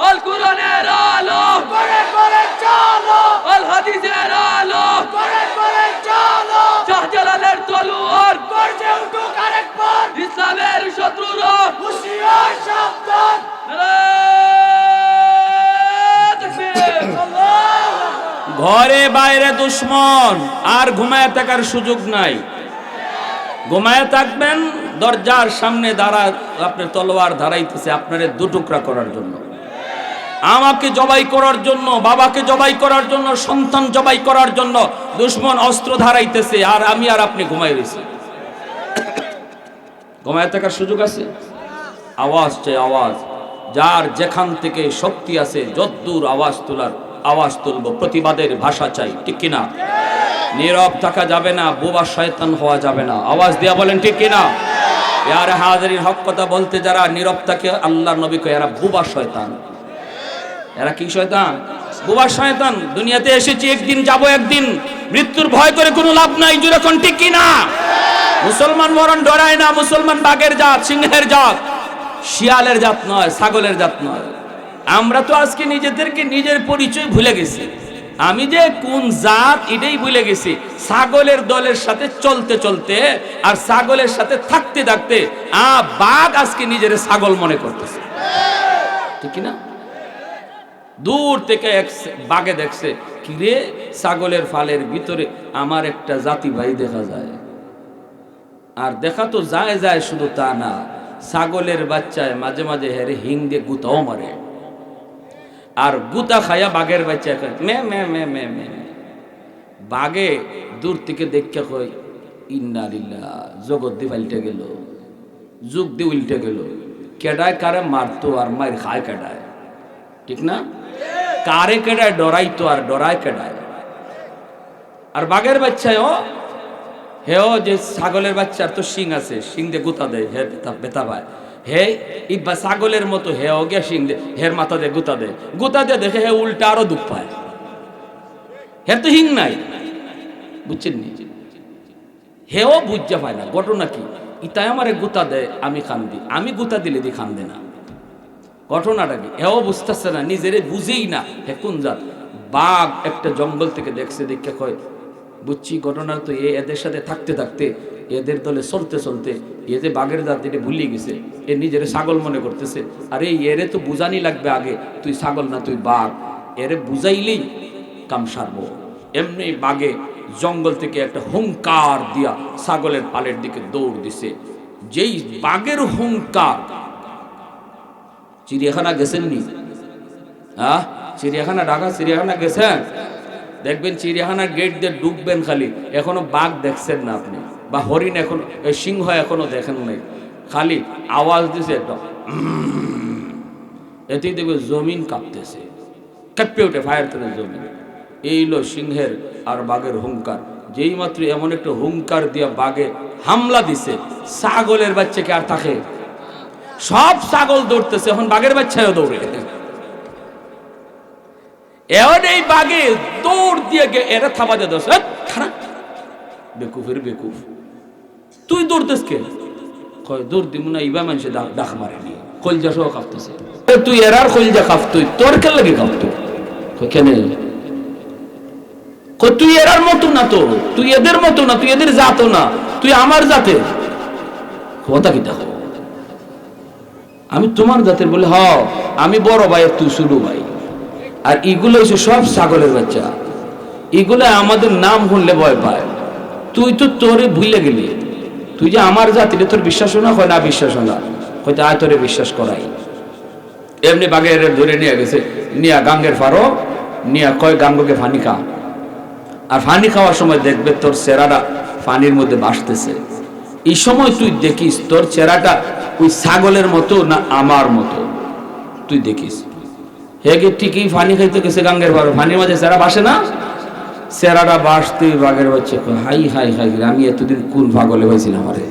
আল কুরআনের আলো করে করে চলো, আল হাদিসের আলো করে করে চলো, শাহজালালের তলোয়ার গর্জে উঠুক আরেকবার, ইসলামের শত্রুরা হুঁশিয়ার সাবধান। ঘরে বাইরে দুশ্মন, আর ঘুমায় থাকার সুযোগ নাই। ঘুমায় থাকবেন, দরজার সামনে দাঁড়া আপনার তলোয়ার ধারাইতেছে আপনারে দুটুকরা করার জন্য, আমাকে জবাই করার জন্য, বাবাকে জবাই করার জন্য, সন্তান জবাই করার জন্য দুশ্মন অস্ত্র ধারাইতেছে, আর আমি আর আপনি ঘুমাই রয়েছি। ঘুমায় থাকার সুযোগ আছে? আওয়াজ চাই, আওয়াজ। যার যেখান থেকে শক্তি আছে যদ্দূর আওয়াজ তোলার আওয়াজ তুলবো, প্রতিবাদের ভাষা চাই, ঠিক কিনা? নীরব থাকা যাবে না, বোবা শয়তান হওয়া যাবে না। আওয়াজ দিয়া বলেন ঠিক কিনা? ইয়ার হাজারির হক কথা বলতে যারা নীরব থাকে, আল্লাহর নবী কয় এরা বোবা শয়তান। এরা কি শয়তান? বোবা শয়তান। দুনিয়াতে এসেছি একদিন, যাব একদিন, মৃত্যুর ভয় করে কোনো লাভ নাই। জুড়ে কোন ঠিক কিনা? মুসলমান মরণ ডরায় না। মুসলমান বাঘের জাত, সিংহের জাত, শিয়ালের জাত নয়, ছাগলের জাত নয়। আমরা তো আজকে নিজেদেরকে নিজের পরিচয় ভুলে গেছি। আমি যে কোন জাত এটাই ভুলে গেছি। ছাগলের দলের সাথে চলতে চলতে আর ছাগলের সাথে থাকতে থাকতে বাঘ আজকে নিজের ছাগল মনে করতেছে, ঠিক না? দূর থেকে এক বাঘে দেখছে, কিরে ছাগলের ফালের ভিতরে আমার একটা জাতি ভাই দেখা যায়। আর দেখা তো যায় যায়, শুধু তা না, ছাগলের বাচ্চায় মাঝে মাঝে হেরে হিং দিয়ে গুতাও মারে, আর গুতা খায়া বাঘের বাচ্চা মে মে মে মে মে। বাঘে দূর থেকে দেখে কই ইন্না লিল্লাহ, জগৎ দিয়ে পাল্টে গেল, যুগ দিয়ে উল্টে গেল। কেডায় কারে মারতো আর মার খায় কেডায়, ঠিক না? কারে কেডায় ডরাইতো আর ডরায় কেডায়। আর বাঘের বাচ্চায় হেও যে ছাগলের বাচ্চার তো শিং আছে, শিং দিয়ে গুতা দেয়, হে বেতা পায়। হে ইবা ছাগলের মতো হেও গে শিং দে, হের মাথা দিয়ে গুতা দেয়, গুতা দিয়ে দেখে হে উল্টা আরো দুঃখ পায়। হের তো হিং নাই, বুঝছেন নি? হেও বুঝতে পায় না ঘটনা কি। ইতাই আমারে গুতা দেয়, আমি কান্দি, আমি গুতা দিলে দি কান্দে না। ঘটনাটা কি? হেও বুঝতেছে না, নিজেরে বুঝেই না হে কোন জাত। বাঘ একটা জঙ্গল থেকে দেখছে, দেখে কয় বুঝছি ঘটনা তো এদের সাথে থাকতে থাকতে, এদের দলে চলতে চলতে এদের বাঘের জাত এটা ভুলিয়ে গেছে, এ নিজের ছাগল মনে করতেছে। আরে এরে তো বুঝানি লাগবে আগে, তুই ছাগল না তুই বাঘ, এরে বুঝাইলেই কাম সারবো। এমনি বাঘে জঙ্গল থেকে একটা হুঙ্কার দিয়া ছাগলের পালের দিকে দৌড় দিছে। যেই বাঘের হুঙ্কার, চিড়িয়াখানা গেছেন নি? চিড়িয়াখানা, ঢাকা চিড়িয়াখানা গেছেন? দেখবেন চিড়িয়াখানার গেট দিয়ে ঢুকবেন, খালি এখনো বাঘ দেখছেন না আপনি, বা হরিণ এখনো, সিংহ এখনো দেখেন নাই, খালি আওয়াজ দিছে একটা, এতেই দেখবে জমিন কাঁপতেছে, কাঁপে ওঠে ফায়ার থেকে জমিন। এইলো সিংহের আর বাঘের হুঙ্কার। যেই মাত্র এমন একটা হুঙ্কার দিয়া বাঘে হামলা দিছে, ছাগলের বাচ্চাকে আর থাকে, সব ছাগল দৌড়তেছে, এখন বাঘের বাচ্চাও দৌড়ে। এখন এই বাঘে দৌড় দিয়ে এরা থাবা দিয়ে দোষ, খারাপ বেকুফের বেকুফ, তুই দৌড়তেস কে? দৌড় দিব না, ইবা মানুষে ডাক মারেনি, কলজা সহ কাঁপতেছে। তুই এরার কলজা কাঁপতুই, তোর কে লাগে কাঁপতুই? কেন? তুই এরার মতো না, তো তুই এদের মতো না, তুই এদের জাতো না, তুই আমার জাতের। কথা কি দেখো, আমি তোমার জাতের বলে, হ আমি বড় ভাই, তুই ছোট ভাই। আর এগুলো হচ্ছে সব ছাগলের বাচ্চা, এগুলো আমাদের নাম শুনলে ভয় পায়। তুই তো তোরে ভুলে গেলি, তুই যে আমার জাতিরে তোর বিশ্বাস না হয়, না বিশ্বাস না হয়তো আয় তোরে বিশ্বাস করাই। এমনি বাঘের ধরে নিয়ে গেছে, নিয়া গাঙ্গের ফারো নিয়া কয় গাঙ্গকে ফানি খা। আর ফানি খাওয়ার সময় দেখবে তোর চেহারাটা পানির মধ্যে ভাসতেছে। এই সময় তুই দেখিস তোর চেহারাটা ওই ছাগলের মতো না আমার মতো, তুই দেখিস। হেগে ঠিকই ফানি খাইতে গেছে গাঙ্গের ফারো, ফানির মাঝে চেহারা ভাসে না, চেহারাটা ভাসতে বাঘের বাচ্চা হাই হাই হাই, আমি এতদিন কোন পাগলে হয়েছিলাম, আমারে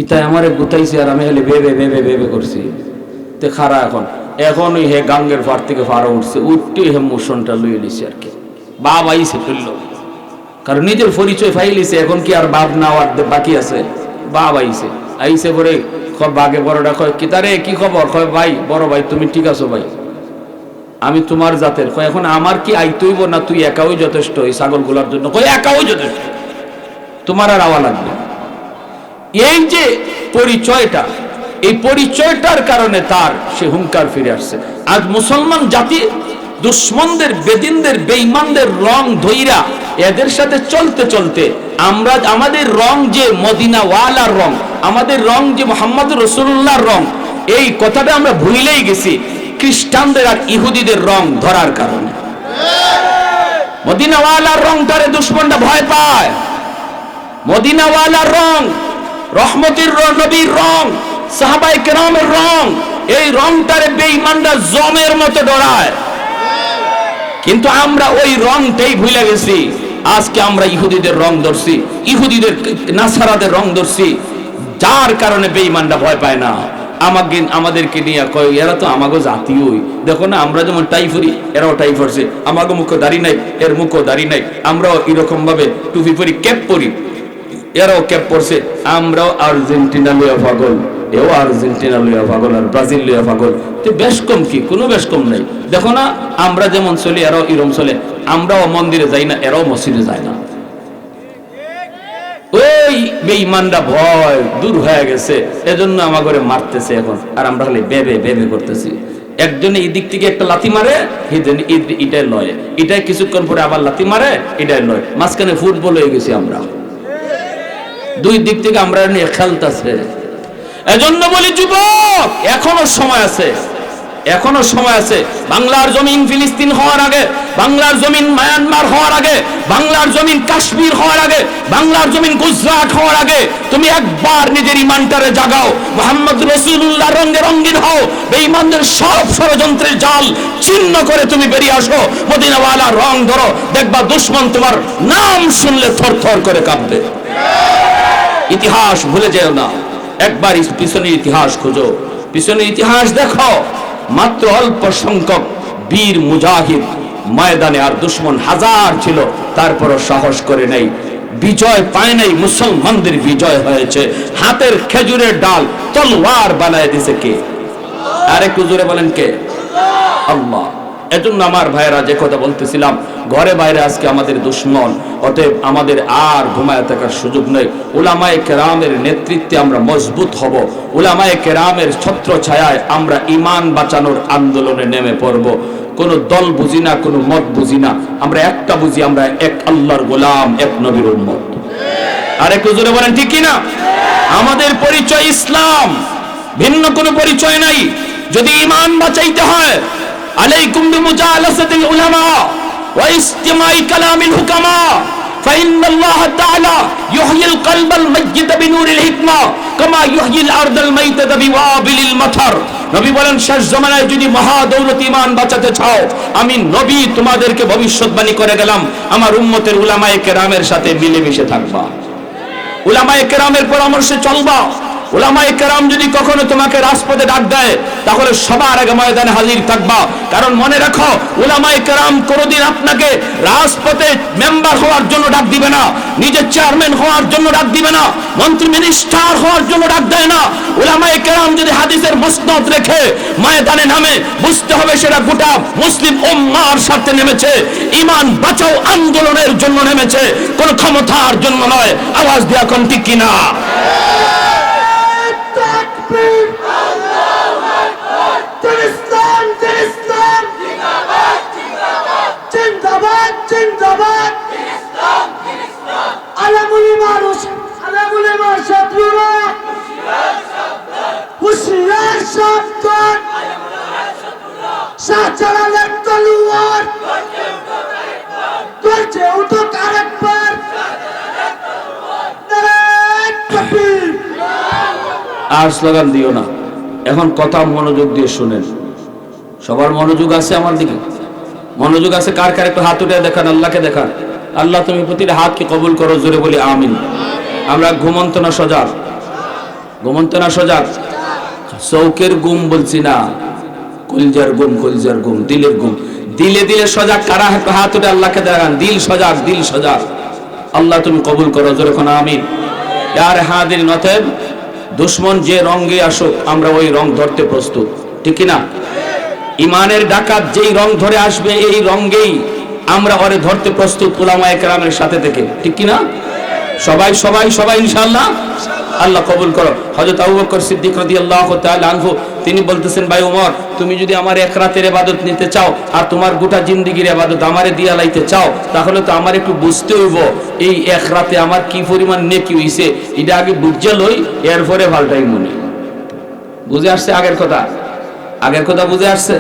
ইতাই আমারে গুতাইছে, আর আমি খালি ভেবে ভেবে ভেবে করছি। তে খারা এখন ওই হে গাঙ্গের ফার থেকে ফারো উঠছে, উঠতে হে মোশনটা লইয়ে নিছে আর কি, বাপ আইসে ফেলল, কারণ নিজের পরিচয় ফাইলিছে, এখন কি আর বাপ না আর বাকি আছে? বাপ আইসে পরে বাঘে বড়টা কয় কি তারে কি খবর? কয় ভাই, বড় ভাই তুমি ঠিক আছো ভাই, আমি তোমার জাতের। কয় এখন আমার কি আইতইব না তুই একাই যথেষ্ট এই ছাগল গুলার জন্য? কয় একাই যথেষ্ট, তোমার আর আওয়া লাগবে। এই যে পরিচয়টা, এই পরিচয়টার কারণে তার সে হুঙ্কার ফিরে আসছে। আজ মুসলমান জাতি দুশ্মনদের, বেদিনদের, বেঈমানদের রং ধইরা এদের সাথে চলতে চলতে আমরা আমাদের রং যে মদিনাওয়ালার রং, আমাদের রং যে মুহাম্মদ রাসূলুল্লাহর রং, এই কথাটা আমরা ভুলেই গেছি খ্রিস্টানদের আর ইহুদিদের রং ধরার কারণে। মদিনাওয়ালার রংটারে দুশ্মনটা ভয় পায়। মদিনাওয়ালার রং, রহমতের নবীর রং, সাহাবায়ে কেরামের রং, এই রংটারে বেঈমানরা জমের মতো ডরায়। কিন্তু আমরা ওই রংটাই ভুলে গেছি। আজকে আমরা ইহুদিদের রং ধরছি, ইহুদিদের নাসারাদের রং ধরছি, যার কারণে বেঈমানরা ভয় পায় না। আমাদেরকে নিয়ে কয় এরা তো আমাগো জাতীয়ই, দেখো না আমরা যেমন টাই পরি এরাও টাই পরছে, আমাগো মুখে দাড়ি নাই, এর মুখও দাড়ি নাই, আমরাও এরকম ভাবে টুপি পরি, ক্যাপ পরি, এরাও ক্যাপ পরছে, আমরাও আর্জেন্টিনা লইয়া পাগল, এও আর্জেন্টিনা লইয়া পাগল, আর ব্রাজিল লইয়া পাগল। তো বেশ কম কি? কোনো বেশ কম নাই। দেখো না আমরা যেমন চলি এরাও এরম চলে, আমরাও মন্দিরে যাই না, এরাও মসজিদে যায় না। ওই বেঈমানরা ভয় দূর হয়ে গেছে, এজন্য আমাকে মারতেছে এখন, আর আমরা খালি বেবে বেবে করতেছি। একজনে এই দিক থেকে একটা লাথি মারে, এটাই লয়, এটাই কিছুক্ষণ পরে আবার লাথি মারে, এটাই লয়, মাঝখানে ফুটবল হয়ে গেছি আমরা। দুই দিক থেকে আমরা নিয়ে খেলতেছে। এজন্য বলি যুবক, এখনো সময় আছে, এখনো সময় আছে। বাংলার জমিন ফিলিস্তিন হওয়ার আগে, বাংলার জমিন মায়ানমার হওয়ার আগে, বাংলার জমিন কাশ্মীর হওয়ার আগে, বাংলার জমিন গুজরাট হওয়ার আগে তুমি একবার নিজের ইমানটারে জাগাও, মুহাম্মদ রাসূলুল্লাহ রঙে রঙিন হও, বেঈমানদের সব ষড়যন্ত্রের জাল ছিন্ন করে তুমি বেরিয়ে আসো, মদিনাওয়ালা রং ধরো, দেখবা দুশমন তোমার নাম শুনলে থরথর করে কাঁপবে। ইতিহাস ভুলে যেও না, একবার পিছনের ইতিহাস খোঁজো, পিছনের ইতিহাস দেখো। মাত্র অল্প সংখ্যক বীর মুজাহিদ ময়দানে, আর দুশমন হাজার ছিল, তারপরও সাহস করে নাই, বিজয় পায় নাই। মুসলমানদের বিজয় হয়েছে। হাতের খেজুরের ডাল তলোয়ার বানায় দিয়েছে কে? আরে কুজুরে বলেন কে? আল্লাহ। এজন্য আমার ভাইয়েরা, যে কথা বলতেছিলাম, ঘরে বাইরে আজকে আমাদের দুশমন, অতএব আমাদের আর ঘুমায় থাকার সুযোগ নেই। উলামায়ে কেরামের নেতৃত্বে আমরা মজবুত হব, উলামায়ে কেরামের ছত্র ছায়ায় আমরা ঈমান বাঁচানোর আন্দোলনে নেমে পড়ব। কোনো দল বুঝি না, কোনো মত বুঝি না, আমরা একটা বুঝি, আমরা এক আল্লাহর গোলাম, এক নবীর উম্মত। আরে হুজুরে বলেন ঠিক কি না? আমাদের পরিচয় ইসলাম, ভিন্ন কোনো পরিচয় নাই। যদি ঈমান বাঁচাইতে হয়, আলাইকুম বিমুজালাসাতিল উলামা ওয়া ইসতিমাই কালামিল হুকামা فإن الله تعالى يحيي القلب الميت بنور الحكمة كما يحيي الأرض الميتة بوابل المطر নবী বলেন শেষ জামানায় যদি মহা দৌলত ঈমান বাঁচাতে চাও আমি নবী তোমাদেরকে ভবিষ্যৎবাণী করে গেলাম আমার উম্মতের উলামায়ে কেরামের সাথে মিলেমিশে থাকবা উলামায়ে কেরামের পরামর্শে চলবা উলামায়ে কেরাম যদি কখনো তোমাকে রাজপথে ডাক দেয় তাহলে সবার আগে ময়দানে হাজির থাকবা কারণ মনে রাখো উলামায়ে কেরাম কোনোদিন আপনাকে রাজপথে মেম্বার হওয়ার জন্য ডাক দিবে না নিজে চেয়ারম্যান হওয়ার জন্য ডাক দিবে না মন্ত্রী মিনিস্টার হওয়ার জন্য ডাক দেয় না উলামায়ে কেরাম যদি হাদিসের মসনদ রেখে ময়দানে নামে বুঝতে হবে সেটা গোটা মুসলিম উম্মাহর সাথে নেমেছে ঈমান বাঁচাও আন্দোলনের জন্য নেমেছে কোনো ক্ষমতার জন্য নয় আওয়াজ দেয়া কোন ঠিক কিনা আর স্লোগান দিও না এখন কথা মনোযোগ দিয়ে শুনেন সবার মনোযোগ আছে আমার দিকে মনোযোগ আছে কার কার একটু হাত উঠে দেখান আল্লাহকে দেখান আল্লাহ তুমি প্রতিটা হাতকে কবুল করো জোরে বলি আমিন আমরা ঘুমন্ত না সজাগ চৌকের ঘুম বলছি না কলজার ঘুম দিলের ঘুম দিলে সজাগ কারা একটু হাত উঠে আল্লাহকে দেখান দিল সজাগ আল্লাহ তুমি কবুল করো জোরে কোন আমিন ইয়ার হাদির নতেব দুশ্মন যে রঙে আসুক আমরা ওই রং ধরতে প্রস্তুত ঠিক কি না ঈমানের ডাকাত যেই রং ধরে আসবে এই রঙেই আমরা ওরে ধরতে প্রস্তুত উলামায়ে কেরামের সাথে থেকে ঠিক কি না সবাই ইনশাআল্লাহ আল্লাহ কবুল করো হযরত আবু বকর সিদ্দিক রাদিয়াল্লাহু তাআলা আনহু তিনি বলতেছেন ভাই ওমর তুমি যদি আমার এক রাতের ইবাদত নিতে চাও আর তোমার গোটা জিন্দেগীর ইবাদত আমারে দিয়া লাইতে চাও তাহলে তো আমার একটু বুঝতে হইব এই এক রাতে আমার কি পরিমাণ নেকি হইছে এটা আগে বুঝে লই এরপরে পাল্টাই মনে বুঝে আসছে আগের কথা বুঝে আসছে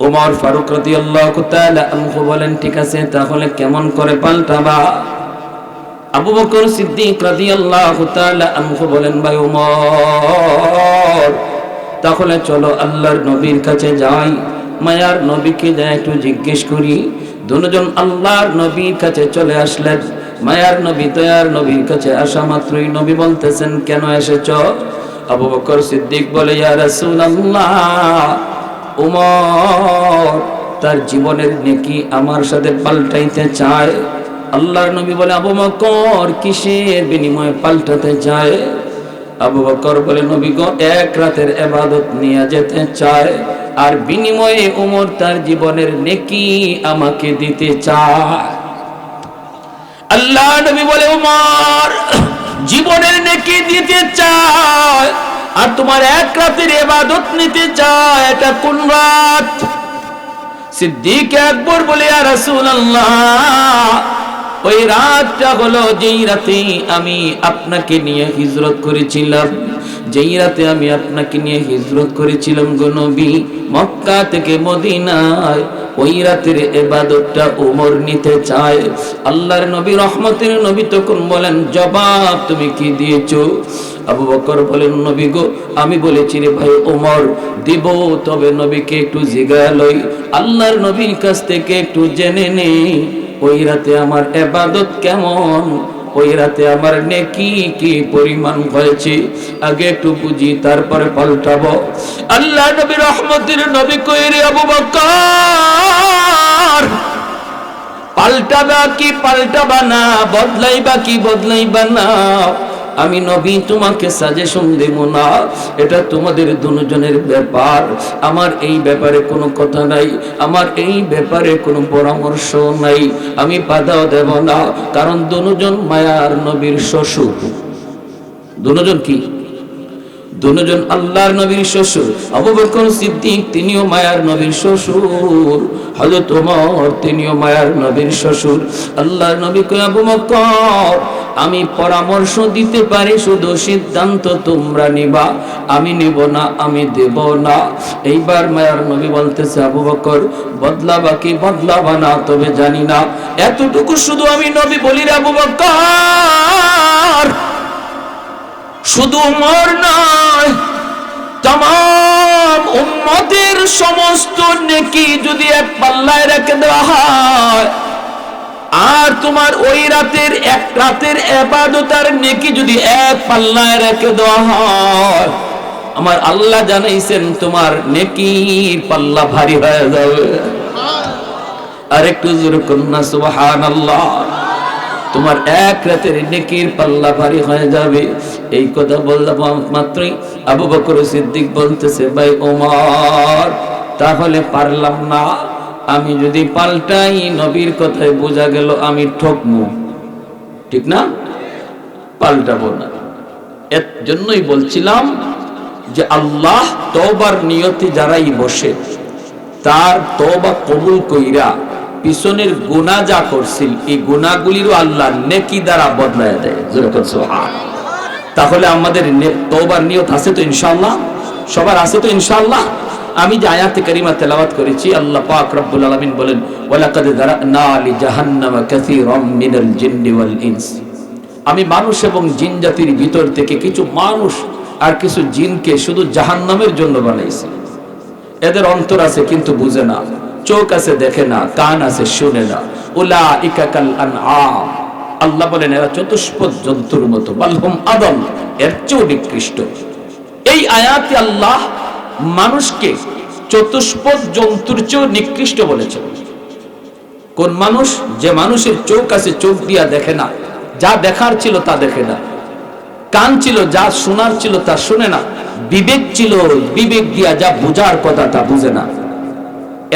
ওমর ফারুক রাদিয়াল্লাহু তাআলা আনহু বলেন ঠিক আছে তাহলে কেমন করে পাল্টাবা আবু বকর সিদ্দিক রাদিয়াল্লাহু তাআলা আনহু বলেন ভাই ওমর তাহলে চলো আল্লাহর নবীর কাছে যাই মায়ার নবীকে যা একটু জিজ্ঞেস করি দুজন আল্লাহর নবীর কাছে চলে আসলেন মায়ার নবী দয়ার নবীর কাছে আসা মাত্রই নবী বলতেছেন কেন এসেছো আবু বকর সিদ্দিক বলে ইয়া রাসূলুল্লাহ ওমর তার জীবনের নেকি আমার সাথে পাল্টাইতে চায় আল্লাহর নবী বলে আবু বকর কিসের বিনিময়ে পাল্টাতে চায় আবু বকর বলে নবী গো এক রাতের ইবাদত নিয়ে যেতে চায় আর বিনিময়ে ওমর তার জীবনের নেকি আমাকে দিতে চায় আল্লাহর নবী বলে ওমর জীবনের নেকি দিতে চায় আর তোমার এক রাতের ইবাদত নিতে চায় এটা কোন রাত সিদ্দিক আকবর বলে ইয়া রাসূলুল্লাহ ওই রাতটা হলো যেই রাতে আমি আপনাকে নিয়ে হিজরত করেছিলাম গো নবী মক্কা থেকে মদিনায় ওই রাতের ইবাদতটা ওমর নিতে চায় আল্লাহর নবী রহমতের নবী তখন বলেন জবাব তুমি কি দিয়েছো আবু বকর বলেন নবী গো আমি বলেছি রে ভাই ওমর দিব তবে নবীকে একটু জিজ্ঞাসা লই আল্লাহর নবীর কাছ থেকে একটু জেনে নেই ওই রাতে আমার ইবাদত কেমন ওই রাতে আমার নেকি কি পরিমাণ হয়েছে আগে একটু বুঝি তারপরে পাল্টাবো আল্লাহ নবী রহমতের নবী কই রে আবু বকর পাল্টাবা কি পাল্টাবা না বদলাইবা কি বদলাইবা না আমি নবী তোমাকে সাজেশন দেব না এটা তোমাদের দুজনের ব্যাপার আমার এই ব্যাপারে কোনো কথা নাই আমার এই ব্যাপারে কোনো পরামর্শ নাই আমি বাধাও দেব না কারণ দুজন মায়ার নবীর শ্বশুর দুজন কি দুজন আল্লাহর নবীর শ্বশুর। আবু বকর সিদ্দিক তিনিও মায়ার নবীর শ্বশুর, হযরত ওমর তিনিও মায়ার নবীর শ্বশুর। আল্লাহর নবী কয়, আবু বকর আমি পরামর্শ দিতে পারি, শুধু সিদ্ধান্ত তোমরা নিবা, আমি নিব না, আমি দেব না। এইবার মায়ার নবী বলতেছে, আবু বকর বদলাবা কি বদলাবা না তবে জানি না, এতটুকু শুধু আমি নবী বলি রে আবু বকর, শুধু ওমর নয়, तमाम উম্মতের সমস্ত নেকি যদি এক পাল্লায় রেখে দেওয়া হয়, আর তোমার ওই রাতের এক রাতের ইবাদতের নেকি যদি এক পাল্লায় রেখে দেওয়া হয়, আমার আল্লাহ জানাইছেন তোমার নেকির পাল্লা ভারী হয়ে যাবে। আর একটু জোরে কন্যা সুবহানাল্লাহ। তোমার এক রাতের নেকির পাল্লা ভারী হয়ে যাবে। এই কথা বললাম মাত্রই আবু বকর সিদ্দিক বলতেছে, ভাই ওমর তাহলে পারলাম না, আমি যদি পাল্টাই নবীর কথায় বোঝা গেল আমি ঠকমু, ঠিক না, পাল্টাবো না। এর জন্যই বলছিলাম যে আল্লাহ তওবার নিয়তে যারাই বসে তার তওবা কবুল কইরা পিছনের গুনাহ যা করছিল এই গুনাহগুলিরও আল্লাহ নেকি দ্বারা বদলায় দেয়। যেরকম সুবহানাল্লাহ। তাহলে আমাদের তওবার নিয়ত আছে তো ইনশাআল্লাহ, সবার আছে তো ইনশাআল্লাহ। আমি যে আয়াতে কারিমা তেলাওয়াত করেছি, আল্লাহ পাক রব্বুল আলামিন বলেন, ওয়ালাকাদ যারানা লি জাহান্নামা কাসীরাম মিনাল জিন্নি ওয়াল ইনস, আমি মানুষ এবং জিন জাতির ভিতর থেকে কিছু মানুষ আর কিছু জিনকে শুধু জাহান্নামের জন্য বানাইছি। এদের অন্তর আছে কিন্তু বুঝে না, চোখ আছে দেখে না, কান আছে শুনে না। উলাইকা কাল আনআম, আল্লাহ বলেন এরা চতুষ্পদ জন্তুর মতো, বালহুম আদল, এর চেয়েও নিকৃষ্ট। এই আয়াতে আল্লাহ মানুষকে চতুষ্পদ জন্তুর চেয়েও নিকৃষ্ট বলেছেন। কোন মানুষ? যে মানুষের চোখ আছে চোখ দিয়া দেখে না, যা দেখার ছিল তা দেখে না, কান ছিল যা শোনার ছিল তা শুনে না, বিবেক ছিল বিবেক দিয়া যা বুঝার কথা তা বুঝে না।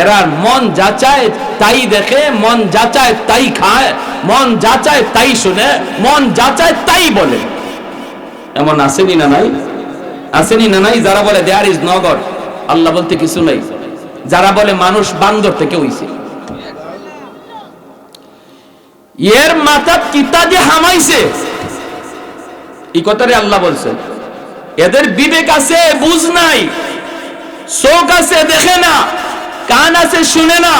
এরা মন যা চায় তাই দেখে, মন যা চায় তাই খায়, মন যা চায় তাই শুনে, মন যা চায় তাই বলে। এমন আসেনি না নাই? আসেনি না নাই? যারা বলে দেয়ার ইজ নো গড, আল্লাহ বলতে কিছু নাই, যারা বলে মানুষ বান্দর থেকে হইছে, এর মাথা কিতা যে হামাইছে, এই কথারে আল্লাহ বলছেন। এদের বিবেক আছে বুঝ নাই, চোখ আছে দেখে না, কান আছে শুনে না,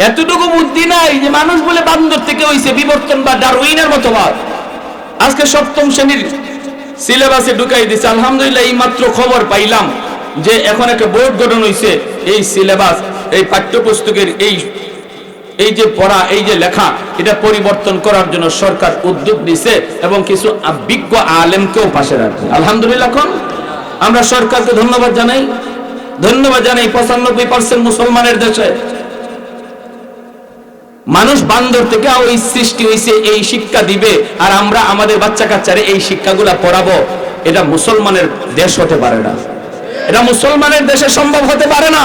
এতটুকু বুদ্ধি নাই যে মানুষ বলে বান্দর থেকে হইছে, বিবর্তন বা ডারউইনের মতবাদ আজকে সপ্তম শ্রেণীর সিলেবাসে ঢুকাই দিছে। আলহামদুলিল্লাহ এই মাত্র খবর পাইলাম যে এখন একটা বোর্ড গঠন হইছে, এই সিলেবাস, এই পাঠ্যপুস্তকের এই যে পড়া, এই যে লেখা, এটা পরিবর্তন করার জন্য সরকার উদ্যোগ নিছে এবং কিছু বিজ্ঞ আলেমকেও পাশে রাখবে। আলহামদুলিল্লাহ। এখন আমরা সরকারকে ধন্যবাদ জানাই, ধন্যবাদ জানাই। 95% মুসলমানের দেশে মানুষ বান্দর থেকে ওই সৃষ্টি হইছে, এই শিক্ষা দিবে, আর আমরা আমাদের বাচ্চা কাচ্চারে এই শিক্ষাগুলা পড়াবো। এটা মুসলমানের দেশ হতে পারে না, এটা মুসলমানের দেশে সম্ভব হতে পারে না।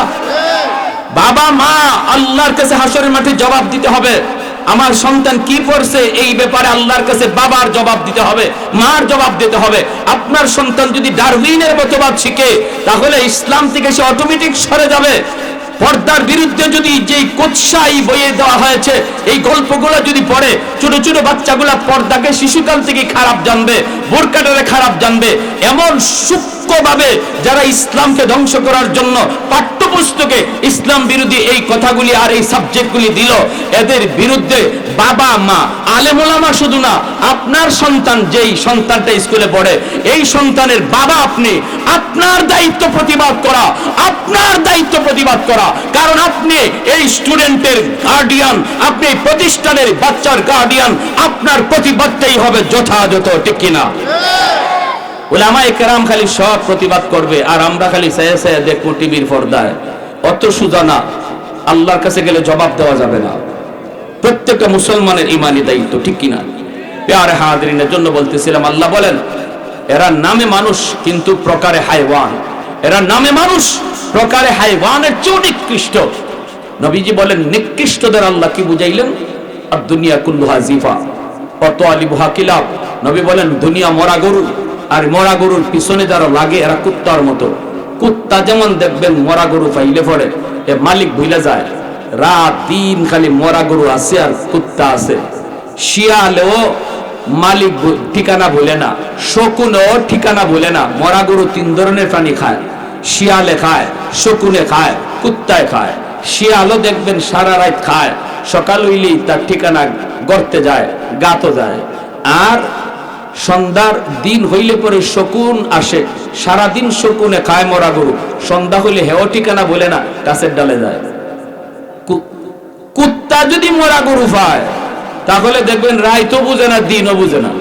বাবা মা আল্লাহর কাছে হাসরের মাঠে জবাব দিতে হবে। আমার সন্তান কি পড়ছে এই ব্যাপারে আল্লাহর কাছে বাবার জবাব দিতে হবে, মার জবাব দিতে হবে। আপনার সন্তান যদি ডারউইনের মতবাদ শিখে তাহলে ইসলাম থেকে সে অটোমেটিক সরে যাবে। পর্দার বিরুদ্ধে যদি যেই কোৎসাই বইয়ে দেওয়া হয়েছে এই গল্পগুলো যদি পড়ে, ছোট ছোট বাচ্চাগুলা পর্দাকে শিশুকাল থেকে খারাপ জানবে, বোরকাটারে খারাপ জানবে। এমন সূক্ষ্মভাবে যারা ইসলামকে ধ্বংস করার জন্য পাঠ্যপুস্তকে ইসলাম বিরোধী এই কথাগুলি আর এই সাবজেক্টগুলি দিল, এদের বিরুদ্ধে বাবা মা আলেম ওলামা শুধু না, আপনার সন্তান যেই সন্তানটা স্কুলে পড়ে এই সন্তানের বাবা আপনি, আপনার দায়িত্ব প্রতিবাদ করা, আপনার দায়িত্ব প্রতিবাদ করা। কারণ আপনি এই স্টুডেন্টের গার্ডিয়ান, আপনি প্রতিষ্ঠানের বাচ্চার গার্ডিয়ান, আপনার প্রতিবাদটাই হবে যথাযথ, ঠিক কিনা? উলামায়ে কেরাম খালি সব প্রতিবাদ করবে আর আমরা খালি চেয়ে চেয়ে দেখবো টিভির পর্দায়। অত সোজা না, আল্লাহর কাছে গেলে জবাব দেওয়া যাবে না। প্রত্যেকটা মুসলমানের ইমানি দায়িত্ব, ঠিক কিনা? প্যারে হাজিরিনের জন্য বলতেছিলাম, আল্লাহ বলেন এরা নামে মানুষ কিন্তু প্রকারে হাইওয়ান, এরা নামে মানুষ প্রকারে হাইওয়ানের চেয়ে নিকৃষ্ট। নবীজি বলেন নিকৃষ্টদের আল্লাহ কি বুঝাইলেন? আর দুনিয়া কুল্লুহা জিফা অত আলিবুহা কিলাব। নবী বলেন দুনিয়া মরা গরু, আর মরা গরুর পিছনে যারা লাগে এরা কুত্তার মতো। কুত্তা যেমন দেখবেন মরা গরু পাইলে পরে এ মালিক ভুলে যায়, রাত দিন খালি মরা গরু আছে আর কুত্তা আছে। শিয়ালেও মালিক ঠিকানা ভুলে না, শকুনেও ঠিকানা ভুলে না। মরা গরু 3 ধরনের প্রাণী খায়, শিয়ালে খায়, শকুনে খায়, কুত্তায় খায়। শিয়ালও দেখবেন সারা রাত খায়, সকাল হইলেই তার ঠিকানা গর্তে যায়, গাতো যায়। আর সন্ধ্যার দিন হইলে পরে শকুন আসে, সারাদিন শকুনে খায় মরা গরু, সন্ধ্যা হইলে হেও ঠিকানা বলে না, গাছের ডালে যায়। কুত্তা যদি মরা গরু পায় তাহলে দেখবেন রাইতও বুঝে না, দিনও বুঝে না,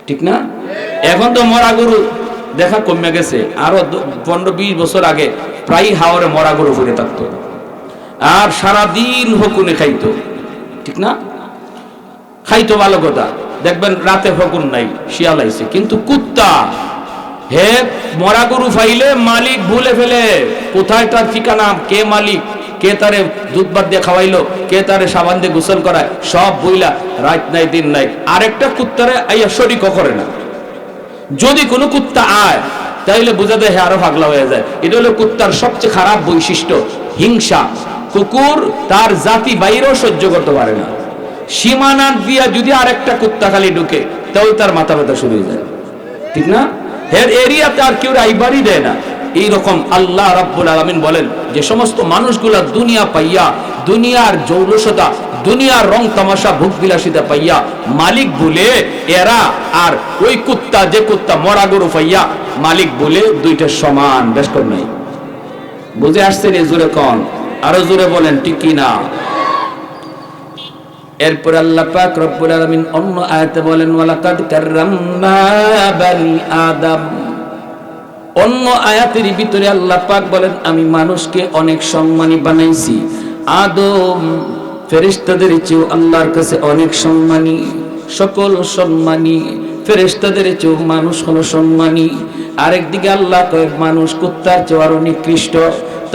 ঠিক না? এখন তো মরা গরু দেখা কমে গেছে। আরো 15-20 বছর আগে প্রায় হাওরে মরা গরু ফুটে থাকতো আর সারাদিন হকুনে খাইতো, ঠিক না? খাইতো ভালো কথা, দেখবেন রাতে হকুন নাই, শিয়াল আইছে। কিন্তু কুত্তা হে মরা গরু ফাইলে মালিক ভুলে ফেলে, কোথায় তার ঠিকানা, কে মালিক, কে তারে দুধ ভাত দিয়ে খাওয়াইলো, কে তারে সাবান দিয়ে গোসল করায়, সব বইলা রাত নাই দিন নাই। আরেকটা কুত্তারে আইয়া শরীকও করে না। যদি কোনো কুত্তা আয় তাইলে বোঝা যায় আরো পাগলা হয়ে যায়। এটা হলো কুত্তার সবচেয়ে খারাপ বৈশিষ্ট্য, হিংসা। কুকুর তার জাতি বাইরেও সহ্য করতে পারে না। সীমানা দিয়া যদি আরেকটা কুত্তা খালি ঢুকে তাহলে তার মাথা ব্যথা শুরু হয়ে যায়, ঠিক না? এর এরিয়াতে আর কেউ আইবারই দেয় না। এইরকম আল্লাহ রাব্বুল আলামিন বলেন যে সমস্ত মানুষগুলা দুনিয়া পাইয়া, দুনিয়ার জৌলসতা, দুনিয়ার রং তামাশা, ভোগ বিলাসিতা পাইয়া মালিক বলে এরা আর ওই কুত্তা, যে কুত্তা মরা গরু পাইয়া মালিক বলে দুইটা সমান, বেশ কর নাই। বুঝে আসছেন? জোরে কন, আরো জোরে বলেন, ঠিক কি না? এরপর আল্লাহ পাক রব্বুল আলামিন অন্য আয়াতে বলেন ওয়ালাকাদ কাররামনা বানি আদম। অন্য আয়াতের ভিতরে আল্লাহ পাক বলেন আমি মানুষকে অনেক সম্মানী বানাইছি। আদম ফেরেশতাদের চেয়েও আল্লাহর কাছে অনেক সম্মানী, সকল সম্মানী। ফেরেশতাদের চেয়েও মানুষ হলো সম্মানী। আরেকদিকে আল্লাহ কয় মানুষ কুত্তার চেয়ে আরো নিকৃষ্ট।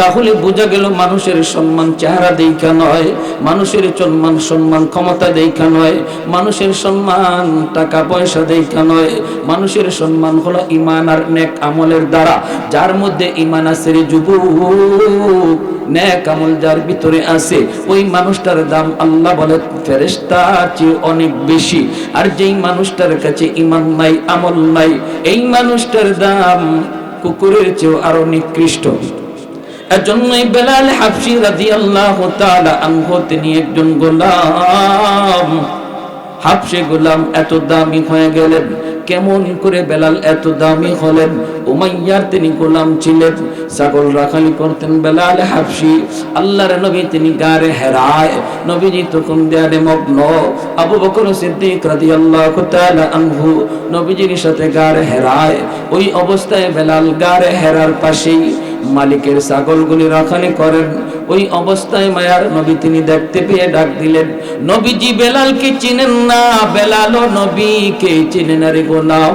তাহলে বোঝা গেল মানুষের সম্মান চেহারা দেখা নয়, মানুষের সম্মান ক্ষমতা দেখা নয়, মানুষের সম্মান টাকা পয়সা দেখা নয়। মানুষের সম্মান হলো ঈমান আর নেক আমলের দ্বারা। যার মধ্যে ঈমান আছে রে যুবক, নেক আমল যার ভিতরে আছে, ওই মানুষটার দাম আল্লাহ বলে ফেরেশতার চেয়ে অনেক বেশি। আর যেই মানুষটার কাছে ঈমান নাই, আমল নাই, এই মানুষটার দাম কুকুরের চেয়ে আরো নিকৃষ্ট। এজন্যই বেলাল হাবশী রাদিয়াল্লাহু তাআলা আনহু তিনি একজন গোলাম। হাবশী গোলাম এত দামি হয়ে গেলেন কেমন করে? বেলাল এত দামি হলেন, উমাইয়ার তিনি গোলাম ছিলেন, ছাগল রাখালি করতেন বেলাল হাবশী। আল্লাহর নবী তিনি গারে হেরায়, নবীজি তখন দেয়ারে মগ্ন। আবু বকর সিদ্দিক রাদিয়াল্লাহু তাআলা আনহু নবীজির সাথে গারে হেরায়। ওই অবস্থায় বেলাল গারে হেরার পাশেই মালিকের ছাগলগুলি রাখালি করেন। ওই অবস্থায় মায়ার নবী তিনি দেখতে পেয়ে ডাক দিলেন, নবীজি বেলালকে চিনেন না? বেলালও নবীকে চিনেন না রে গোলাম।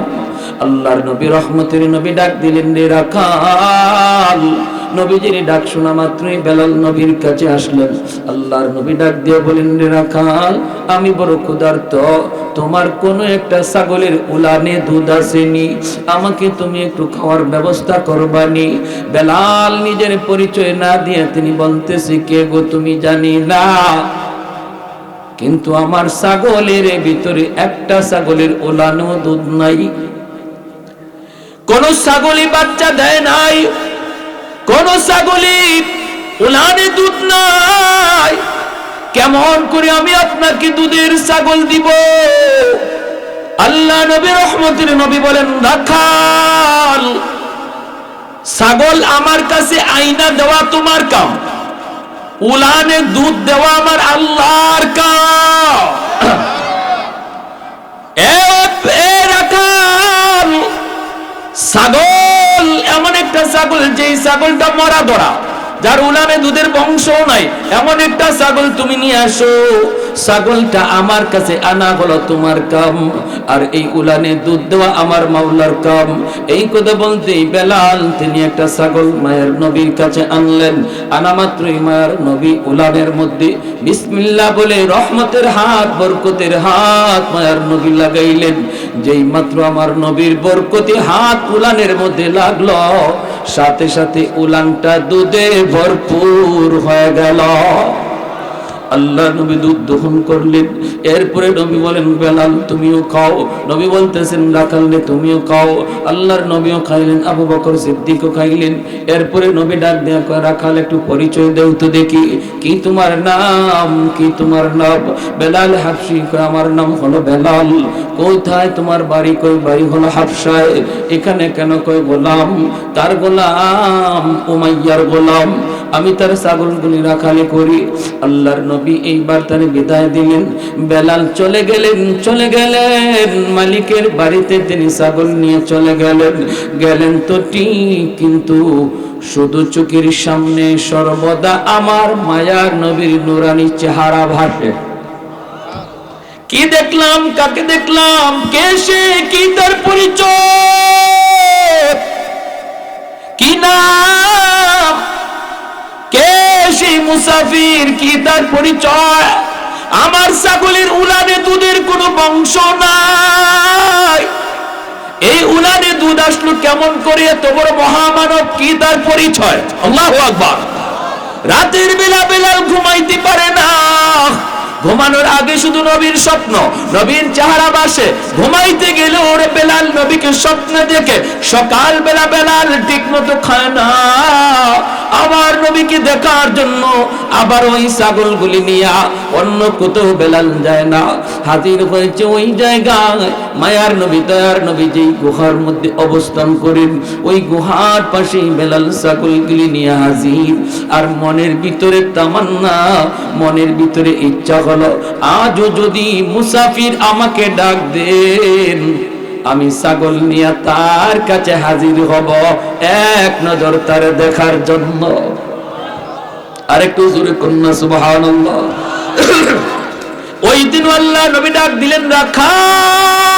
আল্লাহর নবী রহমতের নবী ডাক দিলেন, রে রাখাল। নবীজির ডাক শোনা মাত্রই বেলাল নবীর কাছে আসলেন। আল্লাহর নবী ডাক দিয়ে বলেন, রে রাখাল আমি বড় ক্ষুধার্ত, তোমার কোনো একটা ছাগলের উলানে দুধ আসেনি, আমাকে তুমি একটু খাওয়ার ব্যবস্থা করবানি? বেলাল নিজের পরিচয় না দিয়ে তিনি বলতেছে, কে গো তুমি? জানি না, কিন্তু আমার ছাগলের ভিতরে একটা ছাগলের উলানেও দুধ নাই, কোন ছাগলই বাচ্চা দেয় নাই, কোন ছাগলই উলানে দুধ নাই। কেমন করে আমি আপনাকে দুধের ছাগল দিব? আল্লাহ নবী রহমতের নবী বলেন, রাখাল ছাগল আমার কাছে আইনা দেওয়া তোমার কাম, উলানে দুধ দেওয়া আমার আল্লাহর কাম। রাখাল ছাগল এমন একটা ছাগল যেই ছাগলটা মরা ধরা, যার উলানে দুধের বংশ নাই, এমন একটা ছাগল তুমি নিয়ে আসো ছাগলটা আমার কাছে আনা হলো তোমার কাম, আর এই উলানে দুধ দেওয়া আমার মাওলার কাম। এই কথা বলতেই বেলাল তিনি একটা ছাগল মায়ের নবীর কাছে আনলেন। আনা মাত্রই মায়ের নবী উলানের মধ্যে বিসমিল্লাহ বলে রহমতের হাত, বরকতের হাত মায়ের নবী লাগাইলেন। যেই মাত্র আমার নবীর বরকতি হাত উলানের মধ্যে লাগলো, সাথে সাথে উলানটা দুধে ভরপুর হয়ে গেল। আল্লাহ নবী দুধ দহন করলেন। এরপরে নবী বলেন বেলাল তুমিও খাও। নবী বলতেছেন রাখাল রে তুমিও খাও। আল্লাহর নবীও খাইলেন, আবু বকর সিদ্দিকও খাইলেন। এরপরে নবী ডাক দেয়া কয় রাখাল একটু পরিচয় দেও তো দেখি, কি তোমার নাম, কি তোমার নাম? বেলাল হাবশি কয় আমার নাম হলো বেলাল। কোথায় তোমার বাড়ি? কই বাড়ি হলো হাবশায়। এখানে কেন? কই গোলাম, তার গোলাম উমাইয়ার গোলাম, আমি তার ছাগলগুলি রাখালি করি। আল্লাহর নবী এইবার তার বিদায় দিলেন। বেলাল চলে গেলেন মালিকের বাড়িতে, তিনি ছাগল নিয়ে চলে গেলেন তো ঠিক, কিন্তু শুধু চোখের সামনে সর্বদা আমার মায়ার নবীর নুরানি চেহারা ভাসে। কি দেখলাম, কাকে দেখলাম, কে সে, কি তার পরিচয়, কি নাম, কে সেই মুসাফির, কি তার পরিচয়? আমার ছাগলের উলানে দুধের কোনো বংশ নাই, এই উলানে দুধ আসলো কেমন করে? এত বড় মহামানব, কি তার পরিচয়? আল্লাহু আকবার। রাতের বেলা বেলাল ঘুমাইতে পারে না, ঘুমানোর আগে শুধু নবীর স্বপ্ন, নবীর চেহারা ভাসে। ঘুমাইতে গেলে ওরে বেলাল নবীকে স্বপ্নে দেখে। সকাল বেলা বেলাল ঠিক মতো খায় না, আমার নবীকে দেখার জন্য আবার ওই ছাগলগুলি নিয়ে অন্য কোথাও বেলাল যায় না। হাজির হয়েছে ওই জায়গায় মায়ার নবী, দয়ার নবী যেই গুহার মধ্যে অবস্থান করেন, ওই গুহার পাশেই বেলাল ছাগলগুলি নিয়ে হাজির। আর মনের ভিতরে তামান্না, মনের ভিতরে ইচ্ছা হলো আজও যদি মুসাফির আমাকে ডাক দেন, আমি ছাগল নিয়ে তার কাছে হাজির হব, এক নজর তার দেখার জন্য। আরেকটু জোরে কন্যা সুবহানাল্লাহ। ওই দিন আল্লাহ নবী ডাক দিলেন রাখাল।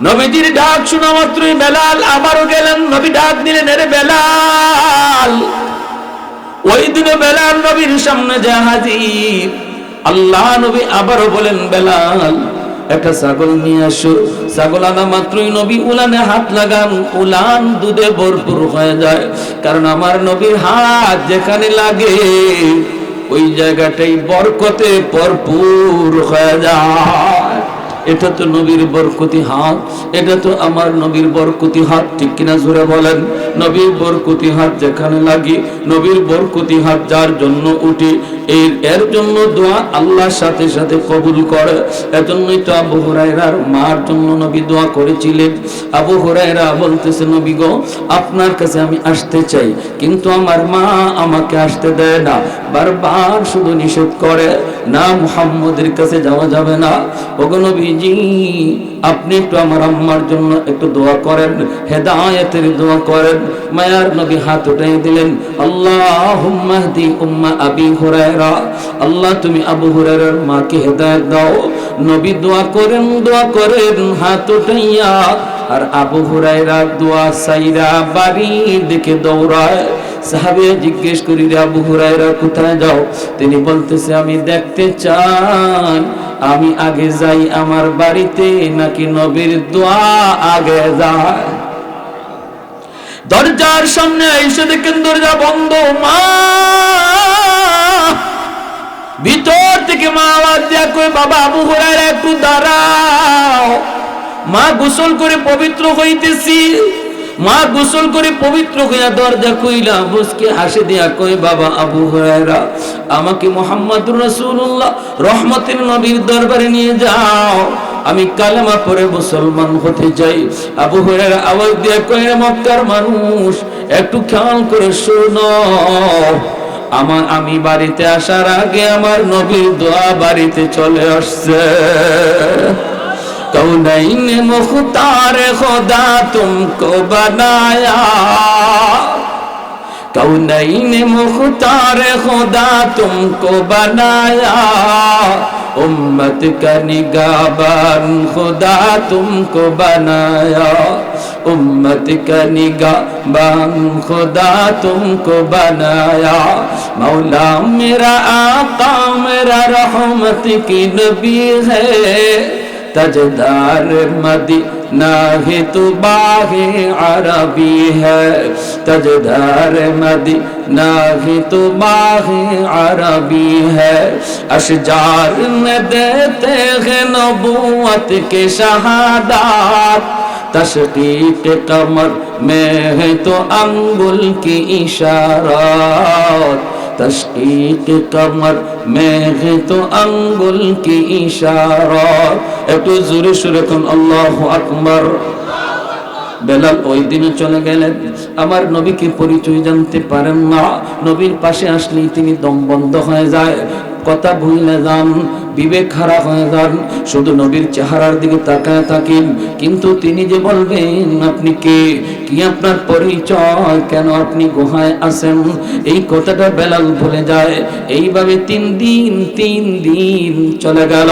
নবীজির ডাক শোনা মাত্রই বেলাল আবারও গেলেন, নবী ডাক দিলেন এরে বেলাল। ওই দিনে বেলাল নবীর সামনে যা হাজির। আল্লাহ নবী আবারও বলেন বেলাল একটা ছাগল নিয়ে আসো। ছাগল আনা মাত্রই নবী উলানে হাত লাগান, উলান দুধে ভরপুর হয়ে যায়। কারণ আমার নবীর হাত যেখানে লাগে ওই জায়গাটাই বরকতে ভরপুর হয়ে যায়। এটা তো নবীর বরকতি হাত, এটা তো আমার নবীর বরকতি হাত, ঠিক কিনা জোরে বলেন? নবীর বরকতি হাত যেখানে লাগে, নবীর বরকতি হাত যার জন্য উঠে, এর জন্য দোয়া আল্লাহর সাথে সাথে কবুল করে। এজন্যই তো আবু হুরায়রার মার জন্য নবী দোয়া করেছিলেন। আবু হুরায়রা বলতেছে নবী গো, আপনার কাছে আমি আসতে চাই, কিন্তু আমার মা আমাকে আসতে দেয় না, বারবার শুধু নিষেধ করে, না মুহাম্মদের কাছে যাওয়া যাবে না। ওগো নবীজি, আপনি একটু আমার আম্মার জন্য একটু দোয়া করেন, হেদায়েতের দোয়া করেন। মায়ার নবী হাত উঠাই দিলেন, আল্লাহুম্মা হদি উম্মা আবি হুরায়রা, আল্লাহ তুমি আবু হুরায়রার মাকে হেদায়েত দাও। নবী দোয়া করেন হাত উঠাইয়া, আর আবু হুরায়রা দোয়া সাইরা বাড়ির দিকে দৌড়ায়। সাহাবে জিজ্ঞেস করি রে আবু হুরায়রা কোথায় যাও? তিনি বলতেছে আমি দেখতে চাই আমি আগে যাই আমার বাড়িতে নাকি নবীর দোয়া আগে যায়। দরজার সামনে এসে দেখেন দরজা বন্ধ। মা ভিতর থেকে মা আওয়াজ দেয়া কই বাবা আবু হুরায়রা একটু দাঁড়াও। মা গোসল করে পবিত্র হইতেছি। মা গোসল করে পবিত্র হইয়া দরজা কইলা বুঝকে হাসি দিয়া কই বাবা আবু হুরায়রা, আমাকে মুহাম্মদুর রাসূলুল্লাহ রহমতের নবীর দরবারে নিয়ে যাও, আমি কালেমা পড়ে মুসলমান হতে চাই। আবু হুরায়রা আওয়াজ দিয়া কই মক্কার মানুষ একটু খেয়াল করে শোনো, আমি বাড়িতে আসার আগে আমার নবীর দোয়া বাড়িতে চলে আসছে। कौनैन मुख्तार खुदा तुमको बनाया, कौनैन मुख्तार खुदा तुमको बनाया, उम्मत का निगाहबान खुदा तुमको बनाया, उम्मत का निगाहबान खुदा तुमको बनाया। मौला मेरा आका मेरा रहमत की नबी है, तजदार मदीना है तो बागे अरबी है, तजदार मदीना है तो बागे अरबी है। अशजार में देते हैं नबूवत के शहादात, तशकीक कमर में है तो अंगुल की इशारात, तशकीक कमर में है तो अंगुल की इशारात। একটু জোরে সুরে কোন আল্লাহু আকবার। বেলাল ওই দিনে চলে গেলেন, আমার নবীকে পরিচয় জানতে পারেন না। নবীর পাশে আসলেই তিনি দম বন্ধ হয়ে যায়, কথা ভুলে যান, বিবেক হারা হয়ে যান, শুধু নবীর চেহারার দিকে তাকায় থাকেন। কিন্তু তিনি যে বলবেন আপনি কে, কি আপনার পরিচয়, কেন আপনি গুহায় আছেন, এই কথাটা বেলাল ভুলে যায়। এইভাবে 3 দিন চলে গেল।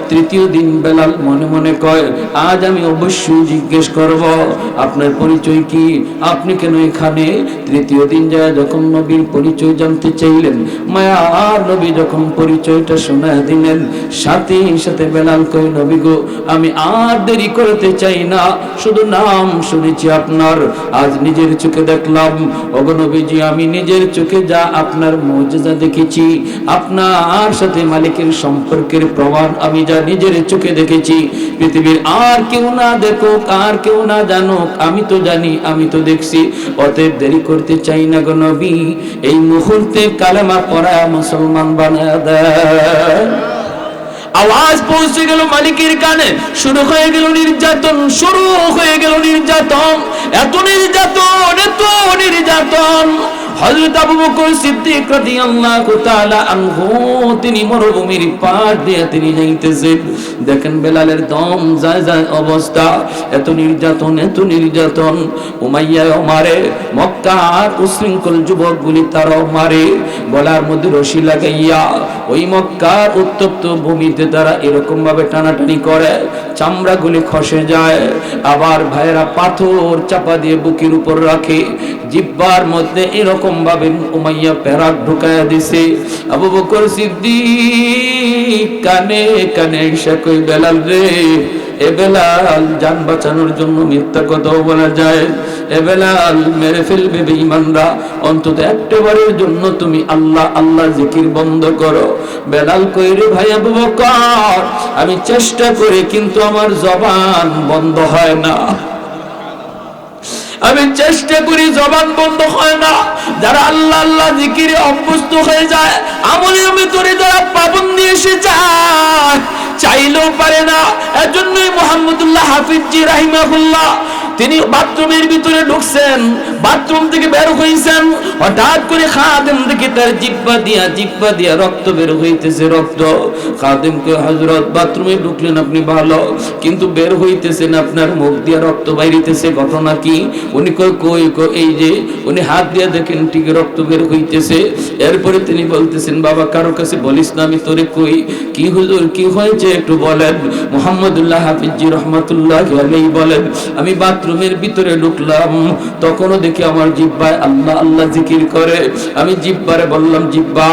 তৃতীয় দিন বেলাল মনে মনে কয় আজ আমি অবশ্যই জিজ্ঞেস করব আপনার পরিচয় কি, আপনি কেন এখানে। তৃতীয় দিন যায় যখন নবীর পরিচয় জানতে চাইলেন, মায়ার নবী যখন পরিচয়টা শোনায় দিলেন, সাথে সাথে বেলাল কই নবী গো আমি আর দেরি করতে চাই না, শুধু নাম শুনেছি আপনার, আজ নিজের চোখে দেখলাম। ওগো নবীজি আমি নিজের চোখে যা আপনার মুজিজা দেখেছি, আপনার সাথে মালিকের সম্পর্কের প্রমাণ আমি যা নিজের চোখে দেখেছি, পৃথিবীর আর কেউ না দেখুক আর কেউ না জানুক, আমি তো জানি আমি তো দেখছি, অতএব দেরি করতে চাই না গো নবী, এই মুহূর্তে কালেমা পড়া মুসলমান বানায় দেন। আওয়াজ পৌঁছে গেল মালিকের কানে, শুরু হয়ে গেল নির্যাতন, শুরু হয়ে গেল নির্যাতন, এত নির্যাতন এত নির্যাতন। হযরত আবু বকর সিদ্দিক রাদিয়াল্লাহু তাআলা আনহু তিনি মরুভূমির পার দিয়ে তিনি যাইতেছেন, দেখেন বেলালের দম যায় যায় অবস্থা, এত নির্যাতন এত নির্যাতন। উমাইয়াও মারে, মক্কার উশৃঙ্খল যুবকগুলি তারাও মারে, গলার মধ্যে রশি লাগাইয়া ওই মক্কার উত্তপ্ত ভূমিতে তারা এরকম ভাবে টানাটানি করে, চামড়াগুলি খসে যায়। আবার ভাইরা পাথর চাপা দিয়ে বুকের উপর রাখে, জিহ্বার মধ্যে এরকম ভাবে উমাইয়া পেরাক ঢুকায়া দিছে। আবু বকর সিদ্দিক কানে কানে এসে কই বেলাল রে, এ বেলাল জান বাঁচানোর জন্য মিথ্যা কথাও বলা যায়, এ বেলাল মেরে ফেলবে বেঈমানরা, অন্তত একবারের জন্য তুমি আল্লাহ আল্লাহ জিকির বন্ধ করো। বেলাল কই রে ভাই আবু বকর আমি চেষ্টা করি কিন্তু আমার জবান বন্ধ হয় না, আমি চেষ্টা করি জবান বন্ধ হয় না। যারা আল্লাহ আল্লাহ জিকিরে অভ্যস্ত হয়ে যায়, আমলের ভিতরে যারা পাবন্দি এসে যায়, চাইলেও পারে না। এজন্যই মুহাম্মদুল্লাহ হাফিজি রাহিমাহুল্লাহ তিনি বাথরুমের ভিতরে ঢুকছেন, বাথরুম থেকে বের হইছেন, হঠাৎ করে খাদেম দেখে তার জিহ্বা দিয়া রক্ত বের হইতেছে, রক্ত। খাদেমকে হযরত বাথরুমে ঢুকলেন আপনি ভালো, কিন্তু বের হইতেছেন আপনার মুখ দিয়ে রক্ত বাইরিতেছে, ঘটনা কি? উনি কই এই যে উনি হাত দিয়ে দেখেন ঠিক রক্ত বের হইতেছে। এরপরে তিনি বলতেছেন বাবা কারো কাছে বলিস না, আমি তোরে কই কি হুজুর কি হয়েছে একটু বলেন। মুহাম্মদুল্লাহ হাফিজি রাহমাতুল্লাহি আলাইহি বলেন আমি বাথরুমের ভিতরে ঢুকলাম, তখনও দেখি আমার জিহ্বায় আল্লাহ আল্লাহ জিকির করে। আমি জিহ্বারে বললাম জিহ্বা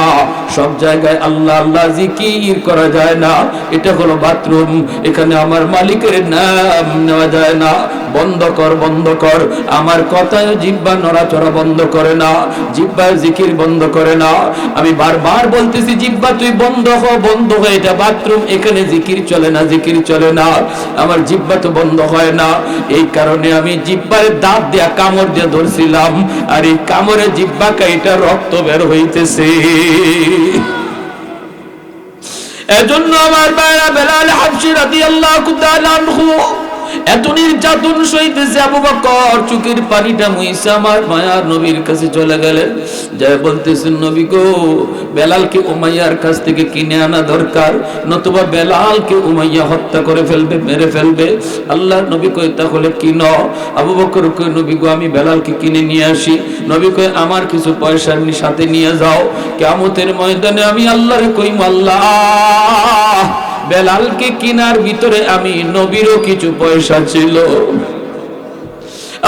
সব জায়গায় আল্লাহ আল্লাহ জিকির করা যায় না, এটা হলো বাথরুম, এখানে আমার মালিকের নাম নেওয়া যায় না, বন্ধ কর বন্ধ কর। আমার কথায় জিহ্বা নড়াচড়া বন্ধ করে না, জিহ্বার জিকির বন্ধ করে না। আমি বারবার বলতেছি জিহ্বা তুই বন্ধ হ, এটা বাথরুম, এখানে জিকির চলে না, জিকির চলে না। আমার জিহ্বা তো বন্ধ হয় না, এই কারণে আমি জিহ্বার দাঁত দিয়া কামড় দিয়ে ধরছিলাম, আর এই কামড়ে জিহ্বা কাইটা রক্ত বের হইতেছে। এজন্য আমার ভাইরা বেলাল হাবশী রাদিয়াল্লাহু তাআলা আনহু এত নির্যাতন সইতেছে। আবু বকর চোখের পানিটা মুইছে আমার মায়ার নবীর কাছে চলে গেলেন, যাই বলতেছেন নবী গো, বেলালকে উমাইয়ার কাছ থেকে কিনে আনা দরকার, নতুবা বেলালকে উমাইয়া হত্যা করে ফেলবে, মেরে ফেলবে। আল্লাহর নবী কই তাহলে কিনো। আবু বকর কই নবী গো আমি বেলালকে কিনে নিয়ে আসি। নবী কই আমার কিছু পয়সা সাথে নিয়ে যাও, কিয়ামতের ময়দানে আমি আল্লাহরে কইম আল্লাহ বেলালকে কিনার ভিতরে আমি নবীরও কিছু পয়সা ছিল।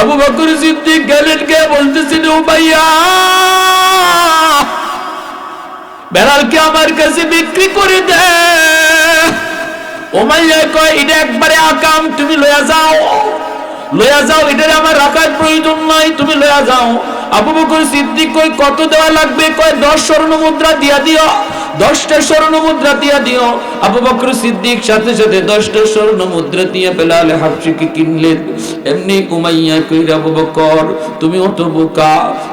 আবু বকর সিদ্দিক গেলেন, কে বলতেছেন উমাইয়া বেলালকে আমার কাছে বিক্রি করে দে। উমাইয়া কয় এটা একবারে আকাম, তুমি লইয়া যাও, লইয়া যাও, এটার আমার রাখার প্রয়োজন নাই, তুমি লইয়া যাও। আবু বকর সিদ্দিক কই কত দেওয়া লাগবে? কয় 10 স্বর্ণ মুদ্রা দিয়া দিও, 10টা স্বর্ণ মুদ্রা দিয়া দিও। আবু বকর সিদ্দিক সাথে সাথে 10টা স্বর্ণ মুদ্রা দিয়ে বেলাল হাবশিকে কিনলেন। এমনি উমাইয়া কইরা আবু বকর তুমি অত বোকা,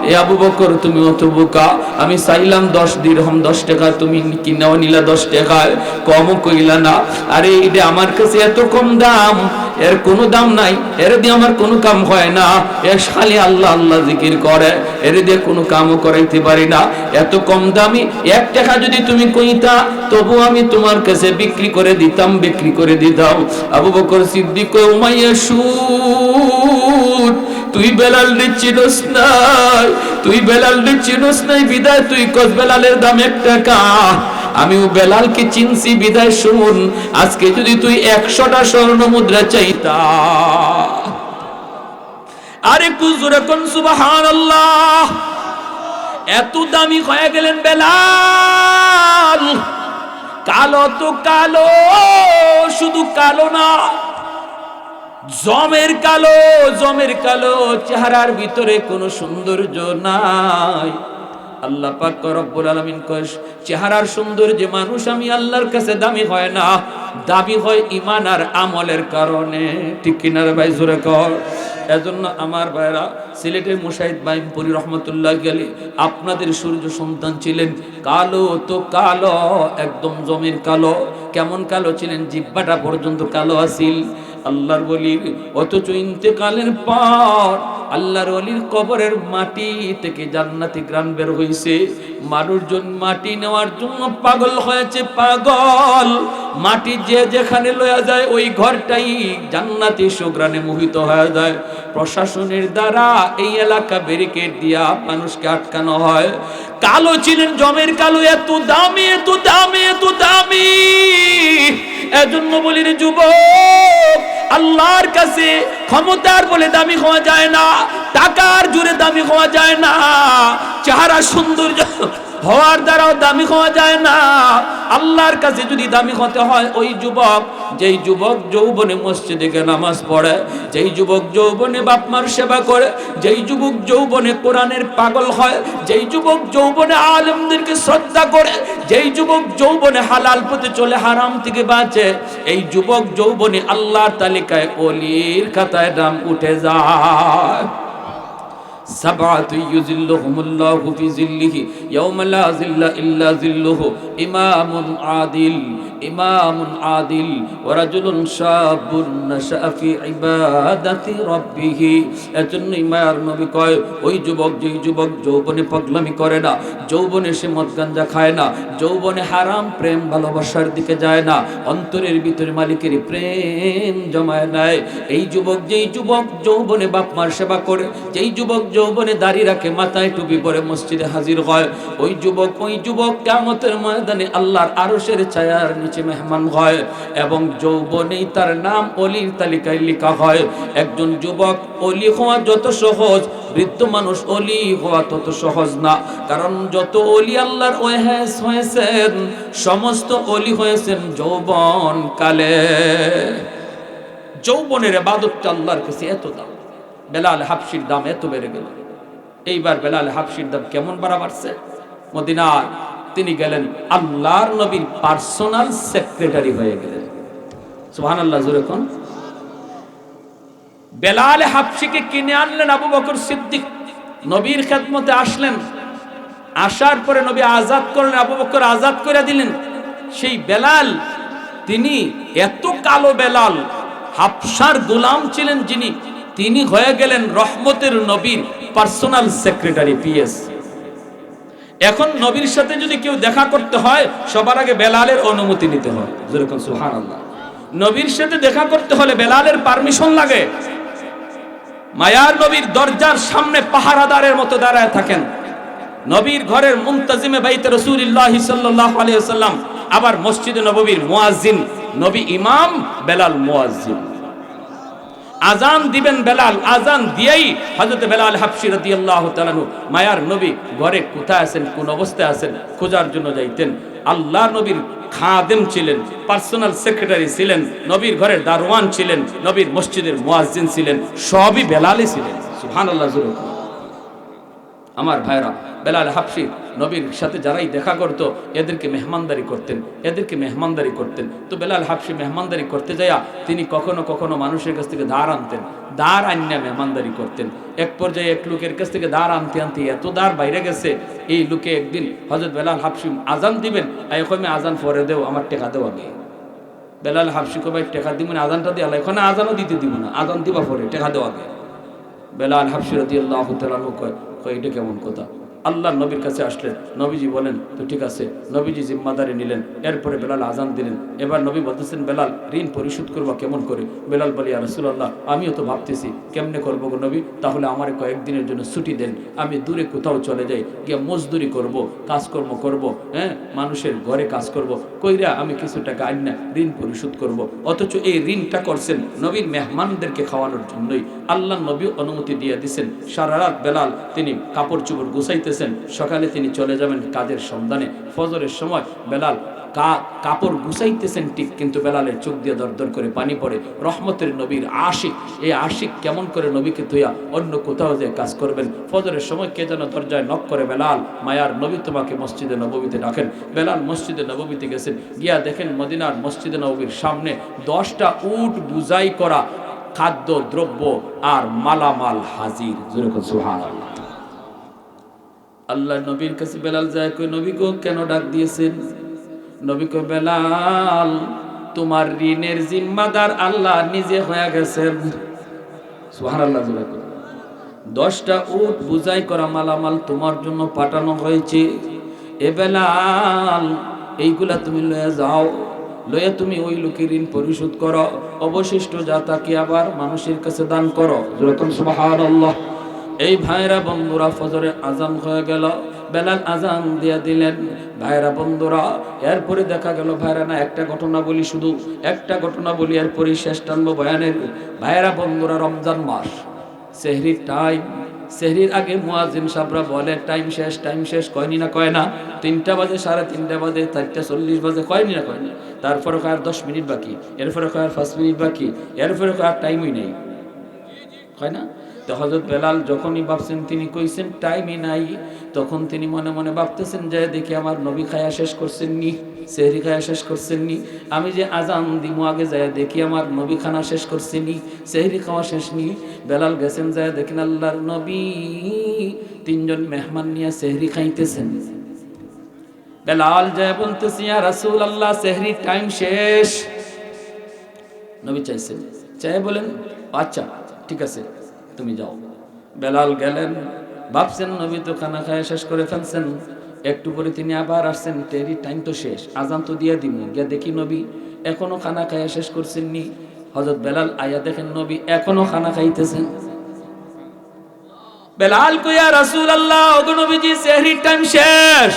এ আবু বকর তুমি অত বোকা, আমি চাইলাম 10 দিরহাম 10 টাকা, তুমি কিনাও নিলা 10 টাকায়, কমও কইলা না। আরে এটা আমার কাছে এত কম দাম, এর কোনো দাম নাই, এর দিয়ে আমার কোনো কাম হয় না, এ খালি আল্লাহ আল্লাহ জিকির করে, এর দিয়ে কোনো কামও করাইতে পারি না। এত কম দামি 1 টাকা যদি তুমি কইতা তবু আমি তোমার কাছে বিক্রি করে দিতাম, বিক্রি করে দিতাম। আবু বকর সিদ্দিক কয় উমাইয়া শুন, তুই বেলালকে চিনোস নাই, তুই বেলালকে চিনোস নাই বিদায় তুই কস বেলালের দাম 1 টাকা। আমিও বেলালকে চিনছি বিদায় শুন, আজকে যদি তুই 100টা স্বর্ণ মুদ্রা চাইতা। আরে কুজুরে কোন সুবহানাল্লাহ, এত দামি হয়ে গেলেন বেলাল। কালো তো কালো, শুধু কালো না, জমের কালো, জমের কালো, চেহারার ভিতরে কোনো সৌন্দর্য নাই। আল্লাহ পাক রব্বুল আলামিন কয় চেহারার সৌন্দর্যে মানুষ আমি আল্লাহর কাছে দামি হয় না, দাবি হয় ঈমান আর আমলের কারণে। ঠিক কিনা রে ভাই, জোরে কর। এজন্য আমার ভাইরা, সিলেটের মুশাহিদ বাইমপুরি রহমতুল্লাহ আলাইহি আপনাদের সূর্য সন্তান ছিলেন, কালো তো কালো, একদম জমির কালো। কেমন কালো ছিলেন? জিহ্বাটা পর্যন্ত কালো আছিল। আল্লাহর ওলির অথচ ইন্তেকালের পর আল্লাহর ওলির কবরের মাটি থেকে জান্নাতি ঘ্রাণ বের হইছে। মানুষজন মাটি নেওয়ার জন্য পাগল হয়েছে, পাগল। মাটি যে যেখানে লয়া যায় ওই ঘরটাই জান্নাতি সুঘ্রাণে মোহিত হয়ে যায়। প্রশাসনের দ্বারা এই এলাকা ব্যারিকেড দিয়া মানুষকে আটকানো হয়। কালো ছিলেন, জমের কালো, এত দামি, এত দামি, এত দামি। এজন্য বলি রে যুবক, আল্লাহর কাছে ক্ষমতার বলে দামি হওয়া যায় না, টাকার জোরে দামি হওয়া যায় না, চেহারা সৌন্দর্য হওয়ার দ্বারাও দামি হওয়া যায় না। আল্লাহর কাছে যদি দামি হতে হয়, ওই যুবক, যেই যুবক যৌবনে মসজিদে গিয়ে নামাজ পড়ে, যেই যুবক যৌবনে বাপ মার সেবা করে, যেই যুবক যৌবনে কোরআনের পাগল হয়, যেই যুবক যৌবনে আলেমদেরকে শ্রদ্ধা করে, যেই যুবক যৌবনে হালাল পথে চলে হারাম থেকে বাঁচে, এই যুবক যৌবনে আল্লাহর তালিকায় ওলির খাতায় নাম উঠে যায়। সাবাতু ইউজিল্লুহুমুল্লাহু ফি জিল্লিহি ইয়াওমা লা জিল্লা ইল্লা জিল্লুহু, ইমামুন আদিল, ইমামুন আদিল, ওয়া রাজুলুন শাবুন নাশা ফি ইবাদাতি রাব্বিহি। এজন্য মায়ার নবী কয়, ওই যুবক, যেই যুবক যৌবনে পাগলামি করে না, যৌবনে সে মদ গাঞ্জা খায় না, যৌবনে হারাম প্রেম ভালোবাসার দিকে যায় না, অন্তরের ভিতরে মালিকের প্রেম জমায় নেয়, এই যুবক, যেই যুবক যৌবনে বাপ মার সেবা করে, যেই যুবক যৌবনে দাড়ি রাখে, মাথায় টুপি পরে মসজিদে হাজির হয়, ওই যুবক কিয়ামতের ময়দানে আল্লাহর আরশের ছায়ার নিচে মেহমান হয়, এবং যৌবনেই তার নাম ওলির তালিকায় লেখা হয়। একজন যুবক ওলি হওয়া যত সহজ, বৃদ্ধ মানুষ ওলি হওয়া তত সহজ না। কারণ যত ওলি আল্লাহর ওয়াহেস হয়েছেন, সমস্ত ওলি হয়েছেন যৌবন কালে। যৌবনের ইবাদতটা আল্লাহর কাছে এত দাম। বেলাল হাবশির দাম এত বেড়ে গেল। এইবার বেলাল হাবশির দাম কেমন বাড়ছে? মদিনায় তিনি গেলেন, আল্লাহর নবীর পার্সোনাল সেক্রেটারি হয়ে গেলেন। সুবহানাল্লাহ, জোরে কোন। বেলাল হাবশিকে কিনে আনলেন আবু বকর সিদ্দিক, নবীর খেদমতে আসলেন। আসার পরে নবী আজাদ করলেন, আবু বকর আজাদ করে দিলেন। সেই বেলাল, তিনি এত কালো বেলাল, হাবশার গোলাম ছিলেন যিনি, তিনি হয়ে গেলেন রহমতের নবীর পার্সোনাল সেক্রেটারি, পিএস। এখন নবীর সাথে যদি কেউ দেখা করতে হয় সবার আগে বেলালের অনুমতি নিতে হয়, যেরকম সুবহানাল্লাহ। নবীর সাথে দেখা করতে হলে বেলালের পারমিশন লাগে। মায়ার নবীর দরজার সামনে পাহারাদারের মতো দাঁড়ায় থাকেন নবীর ঘরের মুনতাজিমে বাইতে রাসূলুল্লাহ সাল্লাল্লাহু আলাইহি ওয়াসাল্লাম, আবার মসজিদে নববীর মুয়াজ্জিন নবী ইমাম, বেলাল মুয়াজ্জিন। আজান দিবেন বেলাল, আজান দিয়েই হযরত বেলাল হাবশী রাদিয়াল্লাহু তাআলা মায়ার নবী ঘরে কোথায় আছেন, কোন অবস্থায় আছেন খোঁজার জন্য যাইতেন। আল্লাহ নবীর খাদেম ছিলেন, পার্সোনাল সেক্রেটারি ছিলেন, নবীর ঘরের দারওয়ান ছিলেন, নবীর মসজিদের মুয়াজ্জিন ছিলেন, সবই বেলালই ছিলেন। সুবহানাল্লাহ। আমার ভাইরা, বেলাল হাবশী নবীর সাথে যারাই দেখা করতো এদেরকে মেহমানদারি করতেন, এদেরকে মেহমানদারি করতেন। তো বেলাল হাবশী মেহমানদারি করতে যাইয়া তিনি কখনো কখনো মানুষের কাছ থেকে ধার আনতেন, ধার আনিয়া মেহমানদারি করতেন। এক পর্যায়ে এক লোকের কাছ থেকে ধার আনতে আনতে এত ধার বাইরে গেছে, এই লোকে একদিন হযরত বেলাল হাবশী আজান দিবেন, আমি আজান পরে দেও, আমার টাকা দেও আগে। বেলাল হাবশী কবে টাকা দিব না, আজানটা দিয়ে এখানে আজানও দিতে দিব না, আজান দিবা পরে, টাকা দেও আগে। বেলাল হাবশী রাদিয়াল্লাহু তাআলা কয় এটা কেমন কথা? আল্লাহ নবীর কাছে আসলেন, নবীজি বলেন তো ঠিক আছে, নবীজি জিম্মাদারি নিলেন। এরপরে বেলাল আজান দিলেন। এবার নবী বলতেছেন, বেলাল ঋণ পরিশোধ করবা কেমন করে? বেলাল বলি, ইয়া রাসূলুল্লাহ, আমিও তো ভাবতেছি কেমনে করবো গো নবী, তাহলে আমার কয়েকদিনের জন্য ছুটি দেন, আমি দূরে কোথাও চলে যাই, গিয়ে মজদুরি করব, কাজকর্ম করব, হ্যাঁ মানুষের ঘরে কাজ করব, কইরা আমি কিছু টাকা আইনা ঋণ পরিশোধ করব। অথচ এই ঋণটা করছেন নবীর মেহমানদেরকে খাওয়ানোর জন্যই। আল্লাহ নবী অনুমতি দিয়ে দিচ্ছেন। সারা রাত বেলাল তিনি কাপড় চোপড় গুছাইতেছেন, সকালে তিনি চলে যাবেন কাজের সন্ধানে। ফজরের সময় বেলাল কাপড় গুছাইতেছেন ঠিক, কিন্তু বেলালের চোখ দিয়ে দরদর করে পানি পড়ে। রহমতের নবীর আশিক, এই আশিক কেমন করে নবীকে তুইয়া অন্য কোথাও যে কাজ করবেন? ফজরের সময় কে যেন দরজায় নক করে, বেলাল মায়ার নবী তোমাকে মসজিদে নববীতে ডাকেন। বেলাল মসজিদে নববীতে গেছেন, গিয়া দেখেন মদিনার মসজিদে নববীর সামনে 10টা উট বুঝাই করা খাদ্য দ্রব্য আর মালামাল হাজির। সুবহানাল্লাহ। আল্লাহ নবীর কাছে বেলাল যায়, কই নবী গো কেন ডাক দিয়েছেন? নবী কই, বেলাল তোমার ঋণের জিম্মাদার আল্লাহ নিজে হয়ে গেছেন। সুবহানাল্লাহ। 10টা উট বুঝাই করা মালামাল তোমার জন্য পাঠানো হয়েছে। এ বেলাল এইগুলা তুমি লয়ে যাও, লয়ে তুমি ওই লোকের ঋণ পরিশোধ করো, অবশিষ্ট যা তাকে আবার মানুষের কাছে দান করো। সুবহানাল্লাহ। এই ভাইরা বন্ধুরা, ফজরে আজান হয়ে গেল, বেলাল আজান দিয়া দিলেন। ভাইরা বন্ধুরা, এরপরে দেখা গেল, ভাইরা না একটা ঘটনা বলি, শুধু একটা ঘটনা বলি, এরপরে শেষ টানবো বয়ানের। ভাইরা বন্ধুরা, রমজান মাস, সেহরির টাইম, সেহরির আগে মুয়াজ্জিন সাহেবরা বলে টাইম শেষ, টাইম শেষ, কয়নি না কয় না? 3টা বাজে, 3:30 বাজে, 4:40 বাজে, কয়নি না কয় না? তারপরে কয় আর 10 মিনিট বাকি, এরপরে কয় আর 5 মিনিট বাকি, এরপরে কয় আর টাইমই নেই, কয় না? তো হযরত বেলাল যখনই ভাবছেন, তিনি কইছেন টাইমই নাই, তখন তিনি মনে মনে ভাবতেছেন, যে দেখি আমার নবী খায়া শেষ করছেন নি, সেহরি খায়া শেষ করছেন নি, আমি যে আজান দিমু আগে যায় দেখি আমার নবী খানা শেষ করছেন নি, সেহরি খাওয়া শেষ নি। বেলাল গেছেন, যায় দেখেন আল্লাহর নবী 3জন মেহমান নিয়ে সেহরি খাইতেছেন। বেলাল যায় বলতেছি, ইয়া রাসূলুল্লাহ সেহরির টাইম শেষ। নবী চাইছেন, চাই বলেন আচ্ছা ঠিক আছে তুমি যাও। বেলাল গেলেন, ভাবছেন নবী তো খানা খায় শেষ করে ফেলছেন। একটু পরে তিনি আবার আসছেন, টেরি টাইম তো শেষ, আজান তো দিয়ে দিব, গিয়া দেখি নবী এখনো খানা খায় শেষ করছেন নি। হযরত বেলাল আয়া দেখেন নবী এখনো খানা খাইতেছেন। বেলাল কই, ইয়া রাসূলুল্লাহ, ওগো নবীজি সেহরির টাইম শেষ।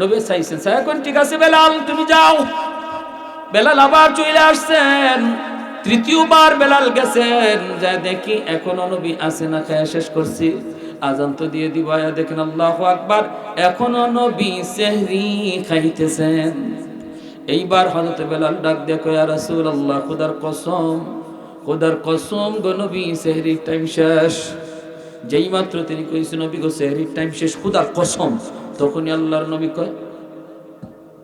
নবী চাইছেন, চাই কোন ঠিক আছে বেলাল তুমি যাও। বেলাল আবার চলে আসছেন। তৃতীয়বার বেলাল গেছেন, যা দেখি এখনো নবী আছে না, খায়া শেষ করছি, আজান তো দিয়ে দিব। দেখেন আল্লাহু আকবার, এখনো নবী সেহরি খাইতেছেন। এইবার হযরত বেলাল ডাক দেখো, ইয়া রাসূলুল্লাহ, খোদার কসম, খোদার কসম গো নবী সেহরির টাইম শেষ। যেই মাত্র তিনি কইছেন নবী গো সেহরির টাইম শেষ, খোদার কসম, তখনই আল্লাহর নবী কয়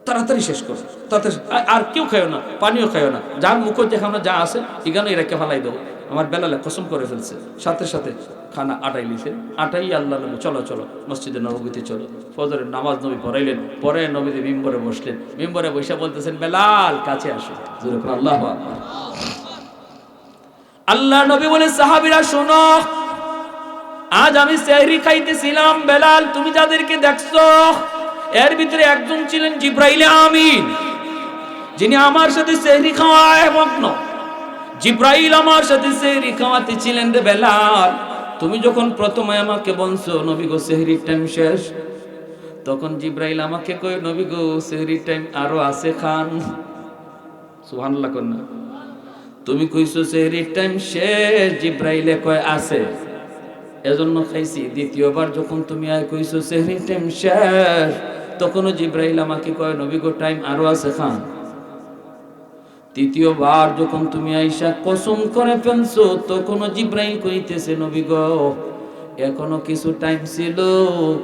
তাড়াতাড়ি শেষ করো, তাড়াতাড়ি, আর কেউ খাইও না, পানিও খাইও না, যার মুখ দেখানো যা আছে এখানে এরাকে ফালাই দেবো। আমার বেলালে কসম করে ফেলছে, সাথে সাথে খানা আটাই লিখে, আটাই আল্লাহ নবী চলো চলো মসজিদে নববীতে চলো। ফজরের নামাজ নবী পড়াইলেন, পরে নবীতে মিম্বরে বসলেন, মিম্বরে বসে বলতেছেন বেলাল কাছে আসো। আল্লাহু আকবার। আল্লাহ নবী বলে সাহাবীরা শোনো, আজ আমি সেহরি খাইতেছিলাম, বেলাল তুমি যাদেরকে দেখছো এর ভিতরে একজন ছিলেন জিব্রাইল আমিন, যিনি আমার সাথে সেহরি খাওয়ায় মগ্ন। জিব্রাইল আমার সাথে সেহরি খাওয়াতে ছিলেন রে বেলাল। তুমি যখন প্রথমে আমাকে বলছো নবী গো সেহরির টাইম শেষ, তখন জিব্রাইল আমাকে কয় নবী গো সেহরির টাইম আরো আছে খান। সুবহানাল্লাহ কন্যা। তুমি কইছো সেহরির টাইম শেষ, জিব্রাইলে কয় আছে এজন্য খাইছি। দ্বিতীয়বার যখন তুমি কইছো সেহরির টাইম শেষ, তখনও জিব্রাইল আমাকে কয় নবী গো টাইম আরো আছে খান। তৃতীয়বার যখন তুমি আইসা কসম করে ফেলছো, তখনও জিব্রাইল কইতেছে নবী গো এখনো কিছু টাইম ছিল,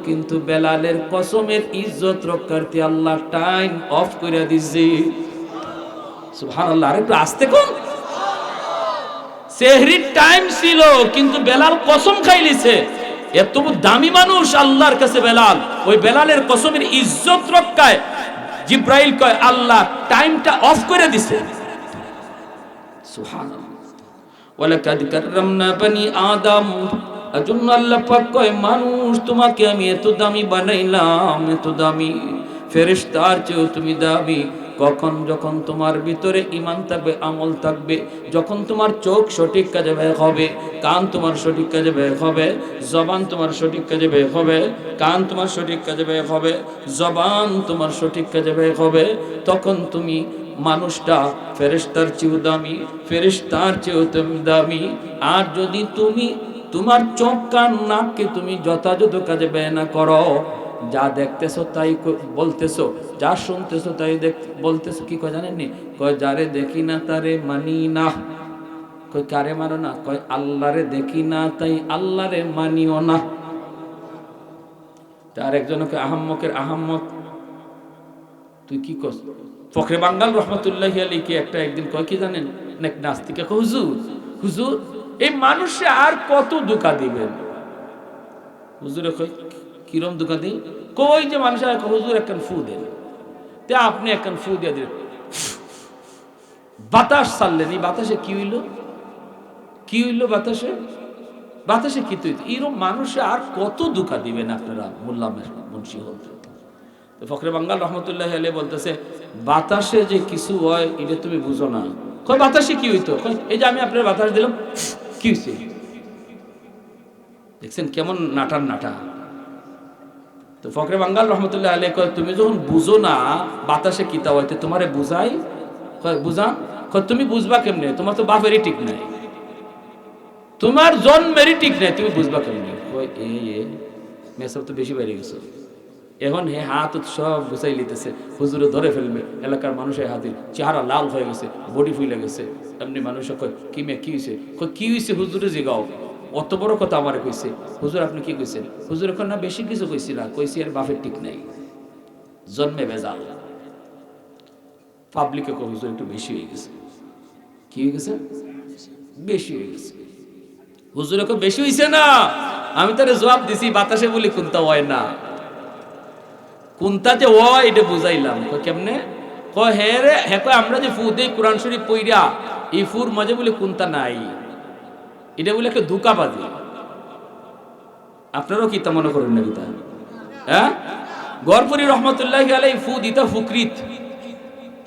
কিন্তু বেলালের কসমের ইজ্জত রক্ষার্থে আল্লাহ টাইম অফ করে দিছে। সুবহানাল্লাহ। আরেকটু আস্তে কোন। সেহরির টাইম ছিল কিন্তু বেলাল কসম খাইলিছে। এত দামি মানুষ আল্লাহর কাছে বেলাল, ওই বেলালের কসমের ইজ্জত রক্ষায় জিব্রাইল কয় আল্লাহ টাইমটা অফ করে দিছে। সুবহানাল্লাহ। ওয়ালাকাদ কাররামনা বনি আদম, এজন্য আল্লাহ পাক কয় মানুষ তোমাকে আমি এত দামি বানাইলাম, এত দামি, ফেরেশতার চেয়েও তুমি দামি। কখন? যখন তোমার ভিতরে ঈমান থাকবে, আমল থাকবে, যখন তোমার চোখ সঠিক কাজে ব্যয় হবে, কান তোমার সঠিক কাজে ব্যয় হবে, জবান তোমার সঠিক কাজে ব্যয় হবে, কান তোমার সঠিক কাজে ব্যয় হবে, জবান তোমার সঠিক কাজে ব্যয় হবে, তখন তুমি মানুষটা ফেরেশতার চেয়েও দামি, ফেরেশতার চেয়েও তুমি দামি। আর যদি তুমি তোমার চোখ কান নাককে তুমি যথাযথ কাজে ব্যয় না করো, যা দেখতেছো তাই বলতেছো, যা শুনতেছো তাই বলতেছো, কি কয় জানেননি? কয় যারে দেখি না তারে মানি না। কয় কারে মানো না? কয় আল্লাহরে দেখি না তাই আল্লাহরে মানিও না। তার একজনকে আহাম্মকের আহাম্মক তুই কি কস? ফখরে বাঙ্গাল রহমতুল্লাহি আলাইহি একটা একদিন কয় কি জানেন? নাস্তিকে কয় হুজুর হুজুর এই মানুষে আর কত ধোঁকা দিবেন? হুজুরে কয় কিরম ধোঁকা দিই? কই যে মানুষের হুজুর একখান ফু দেন, তে আপনি একখান ফু দিয়ে দিলেন, বাতাস ছাড়লেন, এই বাতাসে কি হইল? কি হইল বাতাসে? বাতাসে কি তৈরি? এরকম মানুষে আর কত ধোঁকা দিবেন আপনারা মোল্লা মুন্সি হতে? তো ফখরে বাঙ্গাল রহমতুল্লাহ আলাইহি বলতেছে বাতাসে যে কিছু হয় এটা তুমি বুঝো না। কই বাতাসে কি হইতো? এই যে আমি আপনার বাতাস দিলাম, কি হইছে? দেখছেন কেমন নাটার নাটা। তো ফখরে বাঙ্গাল রহমতুল্লাহ আলাইহি কয় তুমি যখন বুঝো না বাতাসে কিতা হইতে তোমারে বুঝাই, কয় বুঝা, কয় তুমি বুঝবা কেমনে? তোমার তো বাপেরই ঠিক নাই, তোমার জন্মেরই ঠিক নাই, তুমি বুঝবা কেমনে? কয় এ মেসব তো বেশি বেড়ে গেছে। এখন হে হাত সব গুছাই লিতেছে, হুজুরে ধরে ফেলবে, এলাকার মানুষের হাতির চেহারা লাল হয়ে গেছে, বডি ফুলে গেছে। এমনি মানুষ কয় কি মে কি হয়েছে? কয় কি হয়েছে হুজুরে জিগাও, অত বড় কথা আমারে কইছে। হুজুর আপনি কি কইছেন? হুজুর এখন না বেশি কিছু কইছি না, কইছি আর বাপের ঠিক নাই, জন্মে ভেজাল। পাবলিকে কয় হুজুর একটু বেশি হয়ে গেছে। কি হয়ে গেছে? বেশি হয়ে গেছে। হুজুর এখন বেশি হইছে না, আমি তারে জবাব দিছি বাতাসে বলি কোনটা হয় না, কোনটা যে হয় এটা বুঝাইলাম। কেমনে? কয় হে রে হে, কয় আমরা যে ফু দেই কোরআন শরীফ পইরা, এই ফুর মাঝে বলে কোনটা নাই, এটা বলে একটা ধোঁকাবাজি। আপনারাও কি তা মনে করেন না? গীতা হ্যাঁ, গরপুরি রহমতুল্লাহি আলাইহি ফু দিতা ফুকরিত।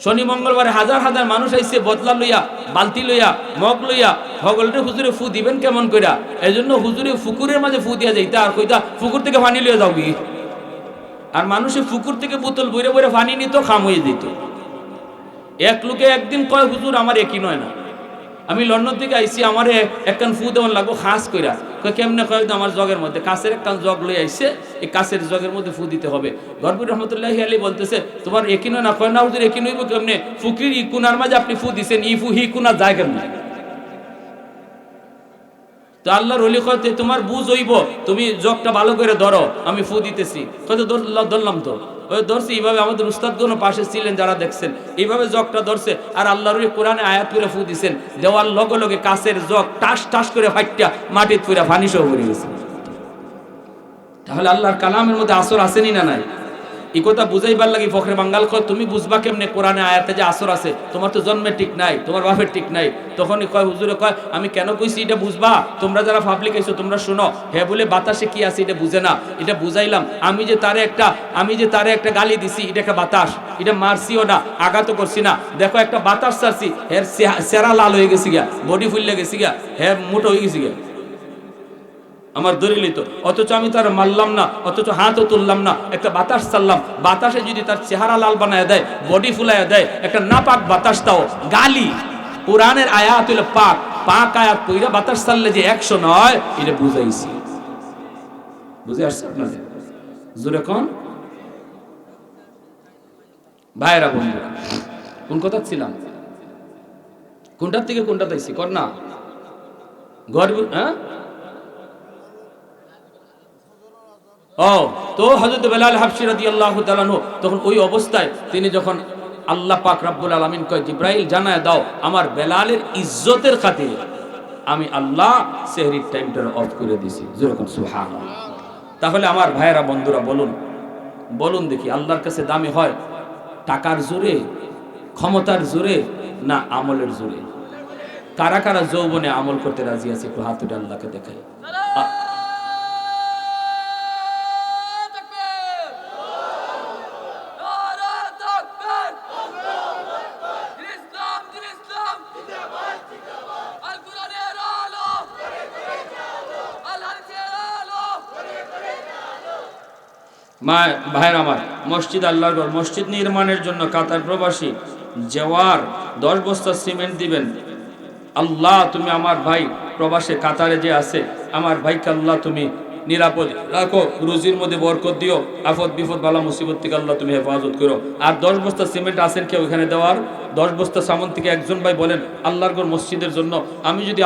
শনি মঙ্গলবারে হাজার হাজার মানুষ আইছে বদলা লইয়া, বালতি লইয়া, মগ লইয়া, হগলটা হুজুরে ফু দিবেন কেমন কইরা? এই জন্য হুজুরে ফুকুরের মাঝে ফু দিয়া যাইতা, আর কইতা ফুকুর থেকে পানি লইয়া যাও কি। আর মানুষের ফুকুর থেকে বোতল বইরে বইরে পানি নিত, খাম হয়ে দিত। এক লোকে একদিন কয় হুজুর আমার একই নয় না, আমি লন্ডন থেকে আইছি, আমার একখান ফু দেওয়ান লাগবো খাস কইরা। কয় কেমনে? কয় আমার জগের মধ্যে কাছের একখান জগ লই আইছে, এই কাছের জগের মধ্যে ফু দিতে হবে। গরপুর রহমতুল্লাহি আলাইহি বলতেছে তোমার একই নয় না? কয় না হুজুর একই নইব কেমনে? ফুকরির ই কুনার মাঝে আপনি ফু দিছেন, ই ফু হি কুনা যায় কেমনে? তো আল্লাহর ওলি কয় তোমার বুঝ হইব, তুমি জগটা ভালো করে ধরো, আমি ফু দিতেছি। কত ধরলাম তো, ওই ধরছে এইভাবে, আমাদের উস্তাদগণ পাশে ছিলেন যারা দেখছেন, এইভাবে জগটা ধরছে আর আল্লাহর ওই কোরআনে আয়াত করে ফু দিছেন, দেওয়ার লগে লগে কাছের জগ টাস টাস করে ফাইটটা মাটির পুরা ফানিসহ পড়ে গেছে। তাহলে আল্লাহর কালামের মধ্যে আসর আসেনি না নাই? এই কথা বুঝাইবার লাগি ফখরে বাঙ্গাল কয়, তুমি বুঝবা কেমনে কোরআনে আয়াতে যে আসর আছে? তোমার তো জন্মে ঠিক নাই, তোমার বাপের ঠিক নাই। তখনই কয় হুজুরে কয়, আমি কেন কইছি এটা বুঝবা, তোমরা যারা পাবলিক আইছো তোমরা শুনো। হে বলে বাতাসে কি আছে এটা বুঝে না, এটা বুঝাইলাম। আমি যে তারে একটা গালি দিছি, এটা একটা বাতাস, এটা মারছিও না, আঘাতও করছি না। দেখো একটা বাতাস ছাড়ছি, হের চেহারা লাল হয়ে গেছি গিয়া, বডি ফুললে গেছি গিয়া, হ্যাঁ মোটো হয়ে গেছি গিয়া, আমার দলিলিত। অথচ আমি তার মারলাম না, অথচ হাতও তুললাম না, একটা বাতাস ছাড়লাম। বাতাসে যদি তার চেহারা লাল বানায় দেয়, বডি ফুলায় দেয়, একটা নাপাক বাতাস তাও গালি। কোরআনের আয়াত হইল পাক, পাক আয়াত পইরা বাতাস ছাড়লে যে 100 নয়, এটা বুঝাইছি। বুঝে আসছে আপনাদের? জোরে কোন ভাইরা বন্ধুরা, কোন কথা ছিলাম? কোনটার থেকে কোনটা তাইছি কর না গর্ব, হ্যাঁ? ও তো হযরত বেলাল হাবশী রাদিয়াল্লাহু তাআলা আনহু তখন ওই অবস্থায় তিনি যখন আল্লাহ পাক রব্বুল আলামিন কয়, জিবরাইল জানায় দাও আমার বেলালের ইজ্জতের খাতিরে আমি আল্লাহ সেহরির টাইমটা অফ করে দিছি। যেরকম সুবহানাল্লাহ। তাহলে আমার ভাইয়েরা বন্ধুরা বলুন দেখি, আল্লাহর কাছে দামি হয় টাকার জোরে, ক্ষমতার জোরে, না আমলের জোরে? কারা কারা যৌবনে আমল করতে রাজি আছে? একটু হাত তুলে আল্লাহকে দেখাই। মা ভাইয়ের আমার, মসজিদ আল্লাহর ঘর, মসজিদ নির্মাণের জন্য কাতার প্রবাসী জেওয়ার 10 বস্তা সিমেন্ট দিবেন। আল্লাহ তুমি আমার ভাই প্রবাসে কাতারে যে আছে, আমার ভাইকে আল্লাহ তুমি নিরাপদ রাখো, রুজির মধ্যে বরকত দিও, আফত বিপদ বালা মুসিবত থেকে আল্লাহ তুমি হেফাজত করো। আর 10 বস্তা সিমেন্ট আছেন কেউ এখানে দেওয়ার? 10 বস্তা সামন থেকে একজন ভাই বলেন আল্লাহর ঘর মসজিদের জন্য আমি যদি